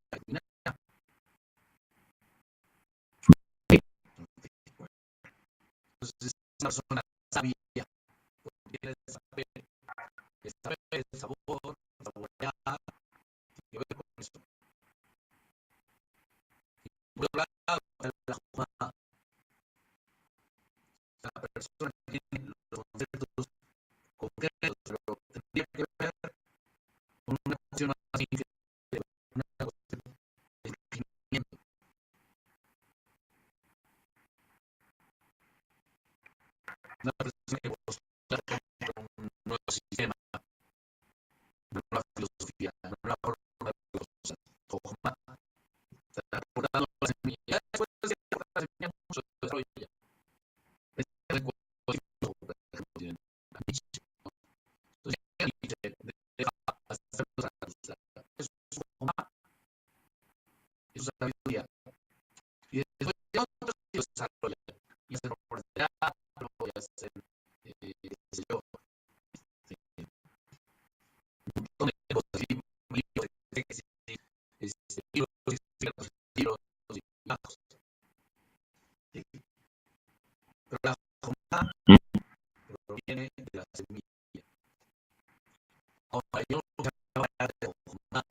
Entonces es una persona sabia, porque tiene el saber, el sabor, saborear, tiene que ver con eso. Por otro lado, la jugada, la persona que tiene los conceptos concretos, pero tendría que ver con una cuestión más increíble, una cuestión de sentimiento. Una persona que postula un nuevo sistema, una nueva filosofía, una nueva forma de las cosas, Jojma, está aportando la semilla. Después de aportar la semilla, mucho desarrolla. Este recuerdo, por ejemplo, tienen la Nietzsche, ¿no? Entonces, Nietzsche deja hacer los análisis. Eso es Jojma, eso es sabiduría. Y después de otros que lo desarrollan, y hacen obras de teatro, y hacen, qué sé yo, un montón de cosas, libros de texto, libros y bajos. ¿Sí? Pero la Jojma proviene de la semilla. Ahora, yo lo que hablar de Jojma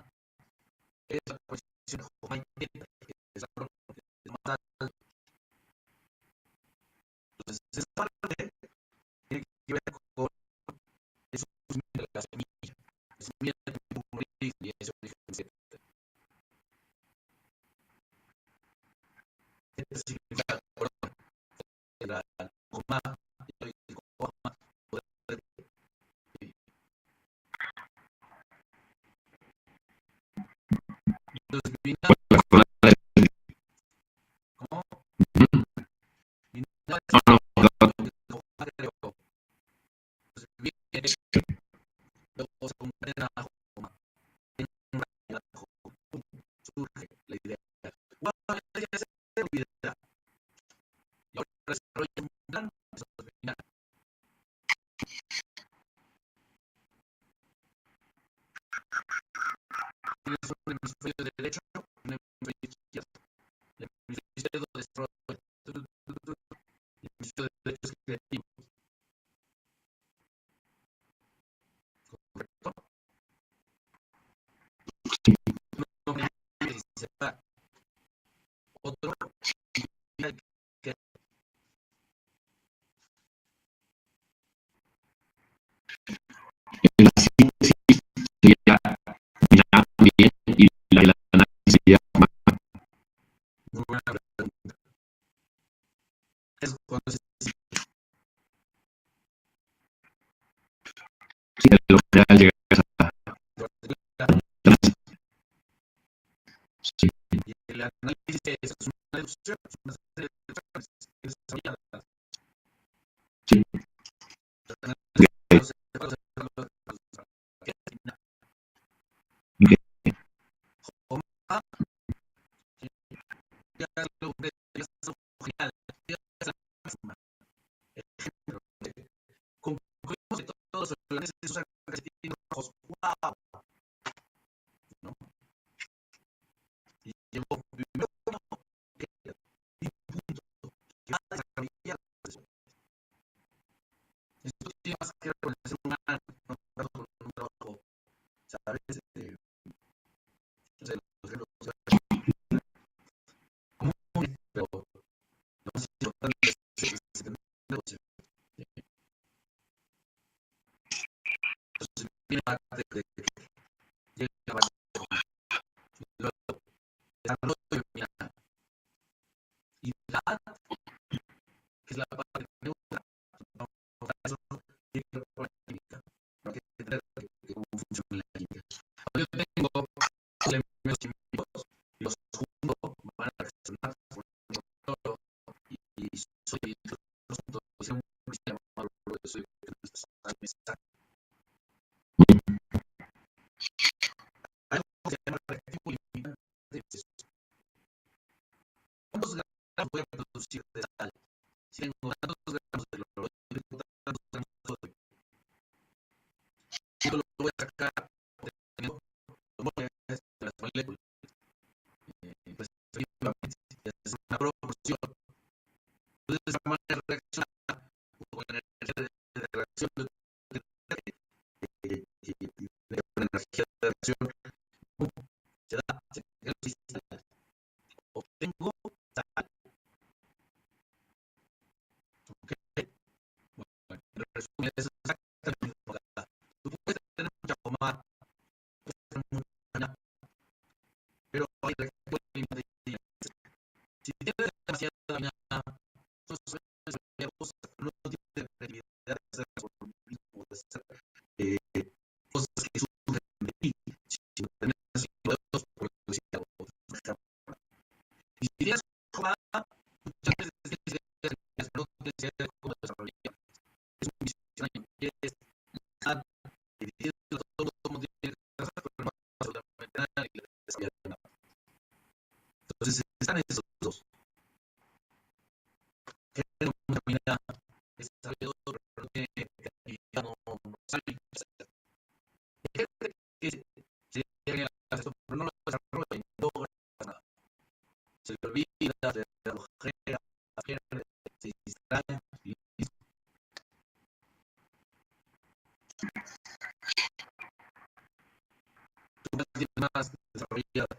es la cuestión de Jojma interna, que es algo más alto. Entonces, esa parte tiene que ver con eso de la semilla. La semilla tiene un origen y ese origen se significa, perdón, la coma, entonces, ¿cómo? Luego se convierte en ajo, surge la idea. Wow, ya se olvidará. Y ahora desarrolla un plan, eso es final. Tienes un hemisferio derecho, un hemisferio izquierdo. El hemisferio izquierdo desarrolla, el hemisferio derecho es creativo. ¿Correcto? Uno aprende y se separa. Otro que la síntesis sería mirar bien y el análisis sería muy buena pregunta. Es cuando se sí, de lo real llegas a sí. y el análisis es una deducción, es una serie de deducciones desarrolladas. Sí. Concluimos que todos los holandeses usan calcetines rojos. ¡Wow! ¿No? Y llevo primero y punto. Que va a desarrollar. Esto tiene más que ver con el ser humano, no con un trabajo, ¿sabes? No sé, los ejemplos comunes, pero lo más importante es que se entonces viene la parte de que llega a luego desarrollo y la que es la parte neutra, para eso tiene que ver con la química, para que entender cómo funciona la química. Cuando yo tengo elementos químicos y los junto, van a reaccionar con todo y soy los puntos de un sistema de soy algo que se llama reactivo limitante de procesos. ¿Cuántos gramos voy a producir de sal? Si tengo tantos gramos de cloro, tengo tantos gramos de sodio. Yo lo voy a sacar obteniendo moléculas de las moléculas. Respectivamente, es una proporción. Entonces, de esa manera reacciona con la energía de reacción de la energía de reacción se da, se crea los cristales. Obtengo sal. ¿Ok? Bueno, en resumen, eso es exactamente lo que da. Tú puedes tener mucha pomada, puedes tener mucha harina, pero hay reactivo limitante. Si tienes demasiada harina, entonces no tiene credibilidad de ser resolvido, de ser cosas que surgen de ti, si no tenés dos producir y si tienes jugada, muchas veces tienes que no tienes idea de cómo desarrollar. Es un diseño, es nada, y tienes todo cómo tiene que hacer, pero no absolutamente nada y le desarrollar nada. Entonces están esos dos. Que no termina desarrollado, pero no tiene creatividad, no sabe qué hacer. Hay gente que se llega a esto, pero no lo desarrolla y no logra nada. Se le olvida, se relojea, se distrae y listo. Tú tienes más desarrollada.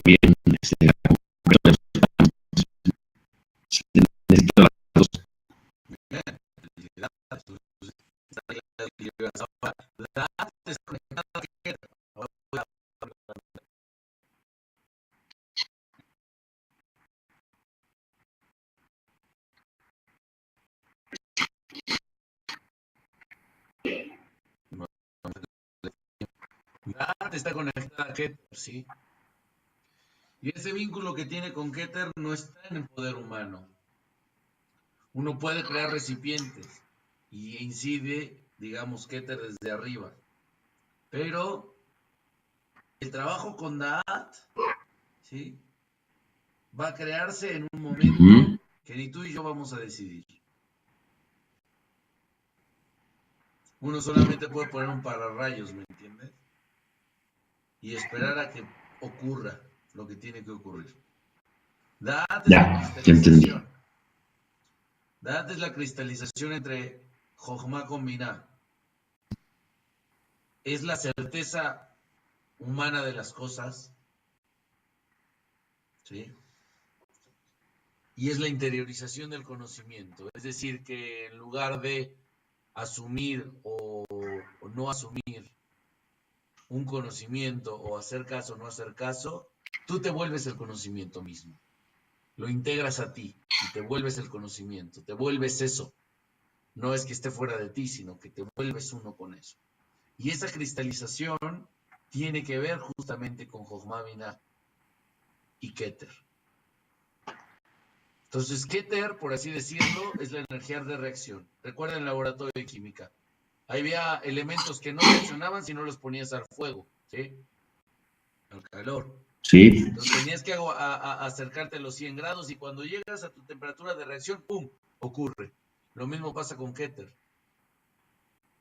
también necesito las dos. Dad está conectada a Keter, ¿sí? Y ese vínculo que tiene con Keter no está en el poder humano. Uno puede crear recipientes y incide, digamos, Keter desde arriba. Pero el trabajo con Da'at, ¿sí?, va a crearse en un momento que ni tú y yo vamos a decidir. Uno solamente puede poner un pararrayos, ¿me entiendes? Y esperar a que ocurra lo que tiene que ocurrir. Da'at es la cristalización. Da'at es la cristalización entre Jochma con Binah. Es la certeza humana de las cosas, ¿sí? Y es la interiorización del conocimiento. Es decir, que en lugar de asumir o no asumir un conocimiento o hacer caso o no hacer caso, tú te vuelves el conocimiento mismo. Lo integras a ti y te vuelves el conocimiento, te vuelves eso. No es que esté fuera de ti, sino que te vuelves uno con eso. Y esa cristalización tiene que ver justamente con Jochma Binah y Keter. Entonces, Keter, por así decirlo, es la energía de reacción. Recuerda el laboratorio de química. Ahí había elementos que no reaccionaban si no los ponías al fuego, ¿sí? Al calor. Sí. Entonces tenías que acercarte a los 100 grados y cuando llegas a tu temperatura de reacción, ¡pum!, ocurre. Lo mismo pasa con Keter.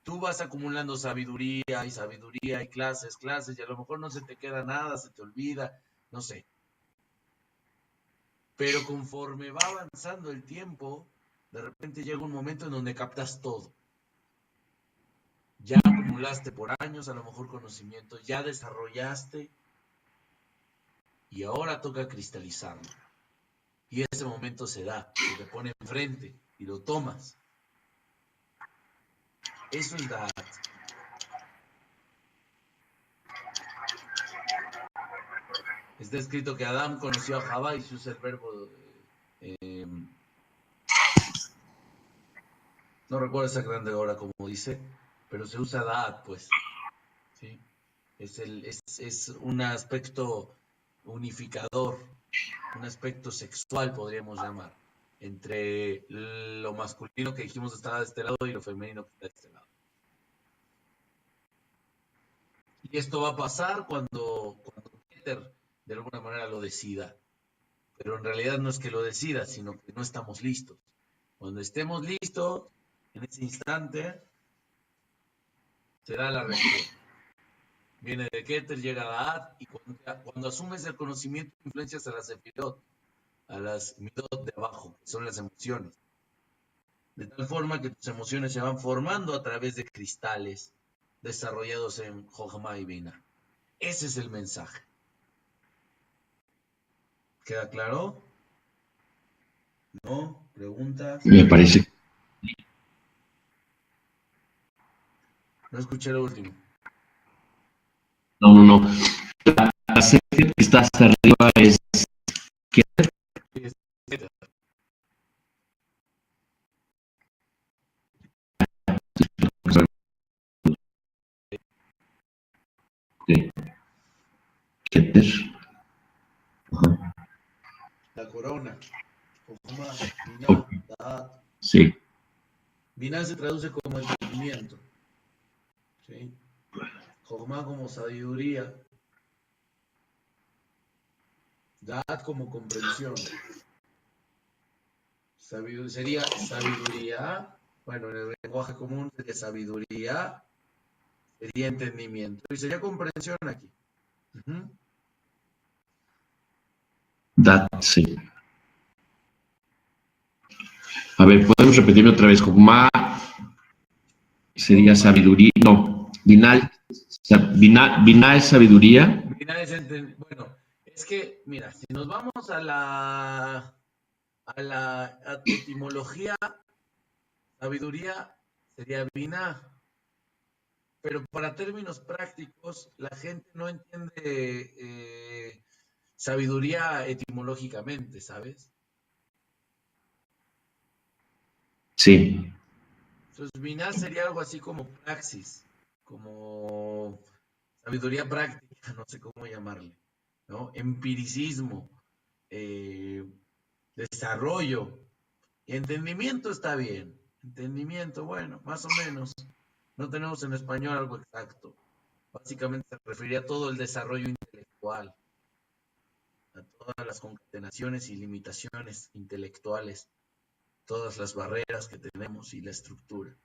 Tú vas acumulando sabiduría y clases, y a lo mejor no se te queda nada, se te olvida, no sé. Pero conforme va avanzando el tiempo, de repente llega un momento en donde captas todo. Ya acumulaste por años a lo mejor conocimiento, ya desarrollaste y ahora toca cristalizarlo. Y ese momento se da, se te pone enfrente y lo tomas. Eso es Da'at. Está escrito que Adán conoció a Jabá y se usa el verbo, no recuerdo exactamente ahora cómo dice, pero se usa Da'at, pues. ¿Sí? Es un aspecto unificador, un aspecto sexual, podríamos llamar, entre lo masculino que dijimos estaba de este lado y lo femenino que está de este lado. Y esto va a pasar cuando Keter de alguna manera lo decida. Pero en realidad no es que lo decida, sino que no estamos listos. Cuando estemos listos, en ese instante, se da la reacción. Viene de Keter, llega a Da'at, y cuando asumes el conocimiento, influencias a las Sefirot, a las Midot de abajo, que son las emociones. De tal forma que tus emociones se van formando a través de cristales desarrollados en Jochma y Binah. Ese es el mensaje. ¿Queda claro? ¿No? ¿Preguntas? Me parece. No escuché lo último. No. La serie que está hasta arriba es Keter. Keter. La corona. Jochma, Binah, Da'at. Sí. Binah se traduce como entendimiento. ¿Sí? Jochma como sabiduría. Da'at como comprensión. Sería sabiduría. Bueno, en el lenguaje común sería sabiduría. Sería entendimiento. Y sería comprensión aquí. Da'at, sí. A ver, podemos repetirlo otra vez. Jochma sería sabiduría. No, Binah es sabiduría. Binah es bueno, Es que, mira, si nos vamos a la etimología, sabiduría sería vina, pero para términos prácticos, la gente no entiende sabiduría etimológicamente, ¿sabes? Sí, Entonces, vina sería algo así como praxis, como sabiduría práctica, no sé cómo llamarle, ¿no? Empiricismo, eh, desarrollo. Y entendimiento está bien. Entendimiento, bueno, más o menos. No tenemos en español algo exacto. Básicamente se refería a todo el desarrollo intelectual, a todas las concatenaciones y limitaciones intelectuales, todas las barreras que tenemos y la estructura.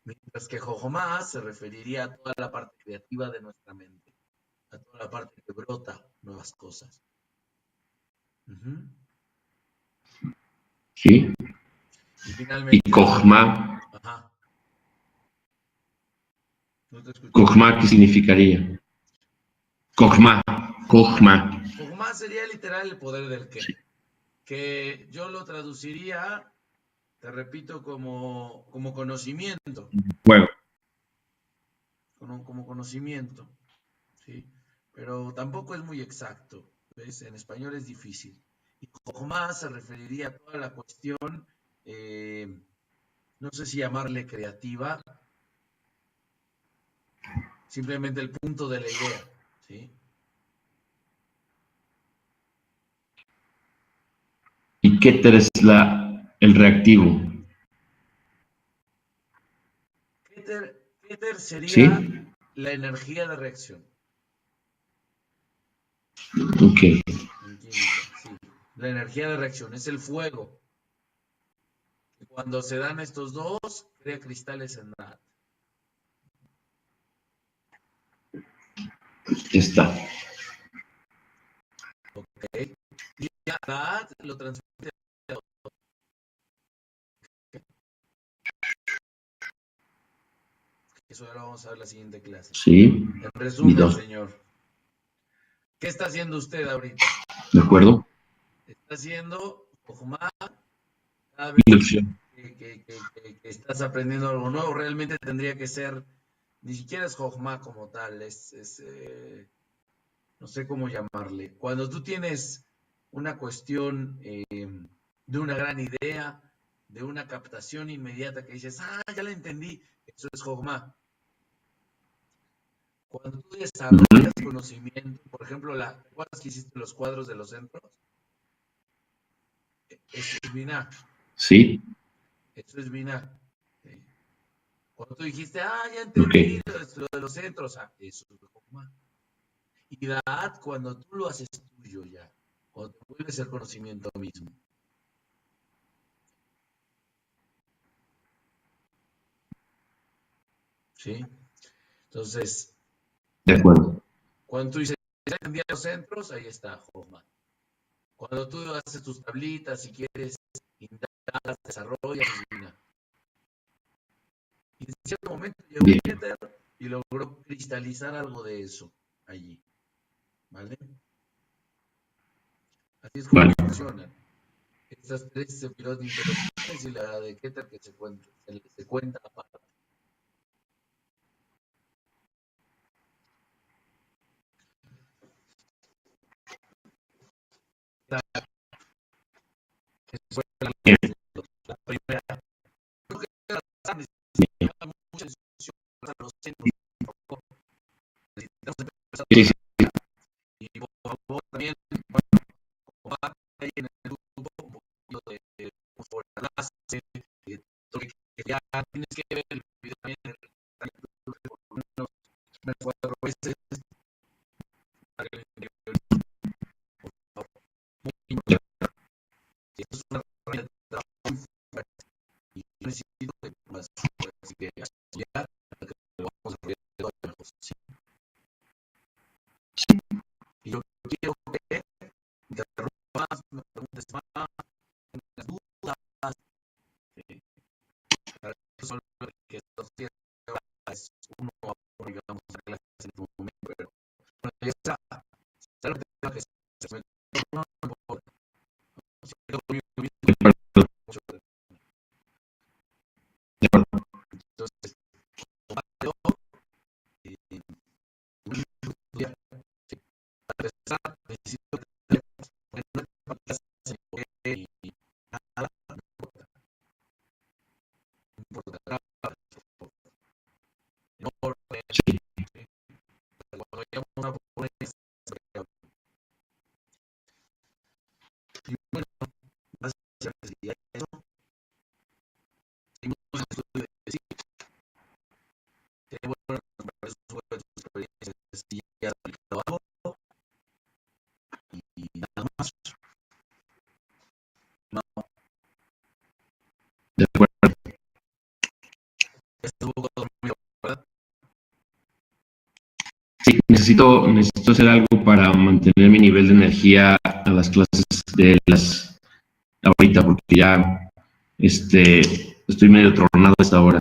Mientras que Jojomá se referiría a toda la parte creativa de nuestra mente, a toda la parte que brota nuevas cosas. Uh-huh. sí. Y Y finalmente, Kojma, ajá, no te escuché. Kojma, ¿qué significaría? Kojma, Kojma. Jojomá sería literal el poder del Sí, que yo lo traduciría, te repito, como conocimiento, bueno, como conocimiento, ¿sí? Pero tampoco es muy exacto, ¿ves? En español es difícil. Y Jojomá se referiría a toda la cuestión, eh, no sé si llamarle creativa, simplemente el punto de la idea, ¿sí? y Keter es el reactivo, Keter sería ¿sí? la energía de reacción Ok, en química, sí. La energía de reacción es el fuego. Cuando se dan estos dos, crea cristales en nada. ya está. ¿Ok? Y ya Da'at lo transmite a otro. Eso ya lo vamos a ver en la siguiente clase. Sí, En y resumen, dos. señor, ¿qué está haciendo usted ahorita? ¿De acuerdo? Está haciendo Ojma cada vez Inducción. que estás aprendiendo algo nuevo. Realmente tendría que ser, ni siquiera es Ojma como tal, no sé cómo llamarle. Cuando tú tienes una cuestión de una gran idea, de una captación inmediata que dices, ya la entendí, eso es Jogma. Cuando tú desarrollas conocimiento, por ejemplo, ¿te acuerdas que hiciste los cuadros de los centros? Eso es Binah, Sí, eso es Binah. ¿Sí? Cuando tú dijiste, ya ok. entendí lo de los centros, eso es Jogma. Y Da'at, cuando tú lo haces tuyo ya, cuando te vuelves el conocimiento mismo. ¿Sí? Entonces, De acuerdo. cuando tú dices, ya entendí los centros, ahí está Jogma. Cuando tú haces tus tablitas, si quieres, indagas, desarrollas, es Binah. Y en cierto momento llegó Bien. Keter y logró cristalizar algo de eso allí. ¿Vale? Así es como Vale. funcionan. Estas tres sefirot intelectuales y la de Keter que se cuenta aparte. Esa fue Bien. la primera. Creo que Bien. necesitaba mucha discusión para los centros. Necesitamos empezar Sí, sí, y por favor también, bueno, ahí en el grupo un poquito de por la clase, que ya tienes que ver el video también en el por lo menos unas 4 veces para que lo interiorices, por favor. Muy importante. Esto es una herramienta de trabajo muy fuerte y yo necesito que más así que estudiar para que lo vamos a ver todo mejor. ¿Sí? Y yo quiero que me interrumpas, me preguntes más, tengas dudas, eh, para que esto sea es uno a uno, digamos, a clase en este momento, pero bueno, ya está. empezar, necesito que te pongas una clase y nada, no importa. No importa, graba, no orden, Sí, cuando vayamos a poner y bueno, gracias a eso, seguimos el estudio de sí, que bueno, nos parece tus experiencias y ya has aplicado algo y nada más. No, de acuerdo. estuvo dormido, ¿verdad? Sí, necesito hacer algo para mantener mi nivel de energía a las clases de las ahorita, porque ya estoy medio tronado a esta hora.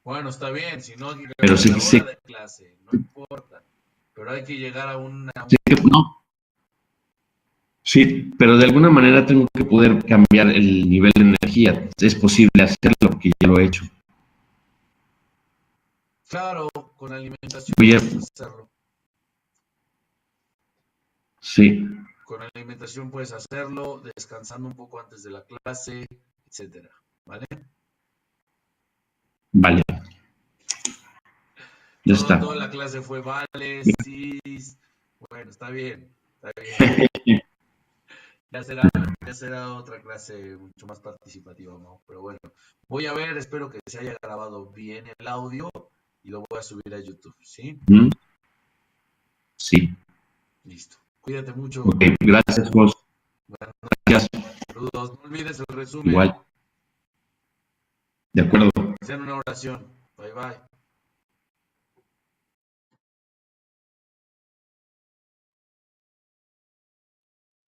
Bueno, está bien, si no hay que Pero cambiar sí, la sí, hora de clase, no importa, pero hay que llegar a una... sí, no, sí, pero de alguna manera tengo que poder cambiar el nivel de energía. Es posible hacerlo porque ya lo he hecho. Claro, con alimentación Voy a, puedes hacerlo. sí, Con alimentación puedes hacerlo, descansando un poco antes de la clase, etcétera. ¿Vale? vale, ya Toda está. la clase fue vale, sí. Bueno, está bien, está bien. Ya será otra clase mucho más participativa, ¿no? Pero bueno, voy a ver, espero que se haya grabado bien el audio y lo voy a subir a YouTube, ¿sí? ¿Mm? Sí, Listo. Cuídate mucho. ok, gracias, Jos. Buenas Gracias, saludos. No olvides el resumen. igual, de acuerdo. Sean una oración. Bye bye.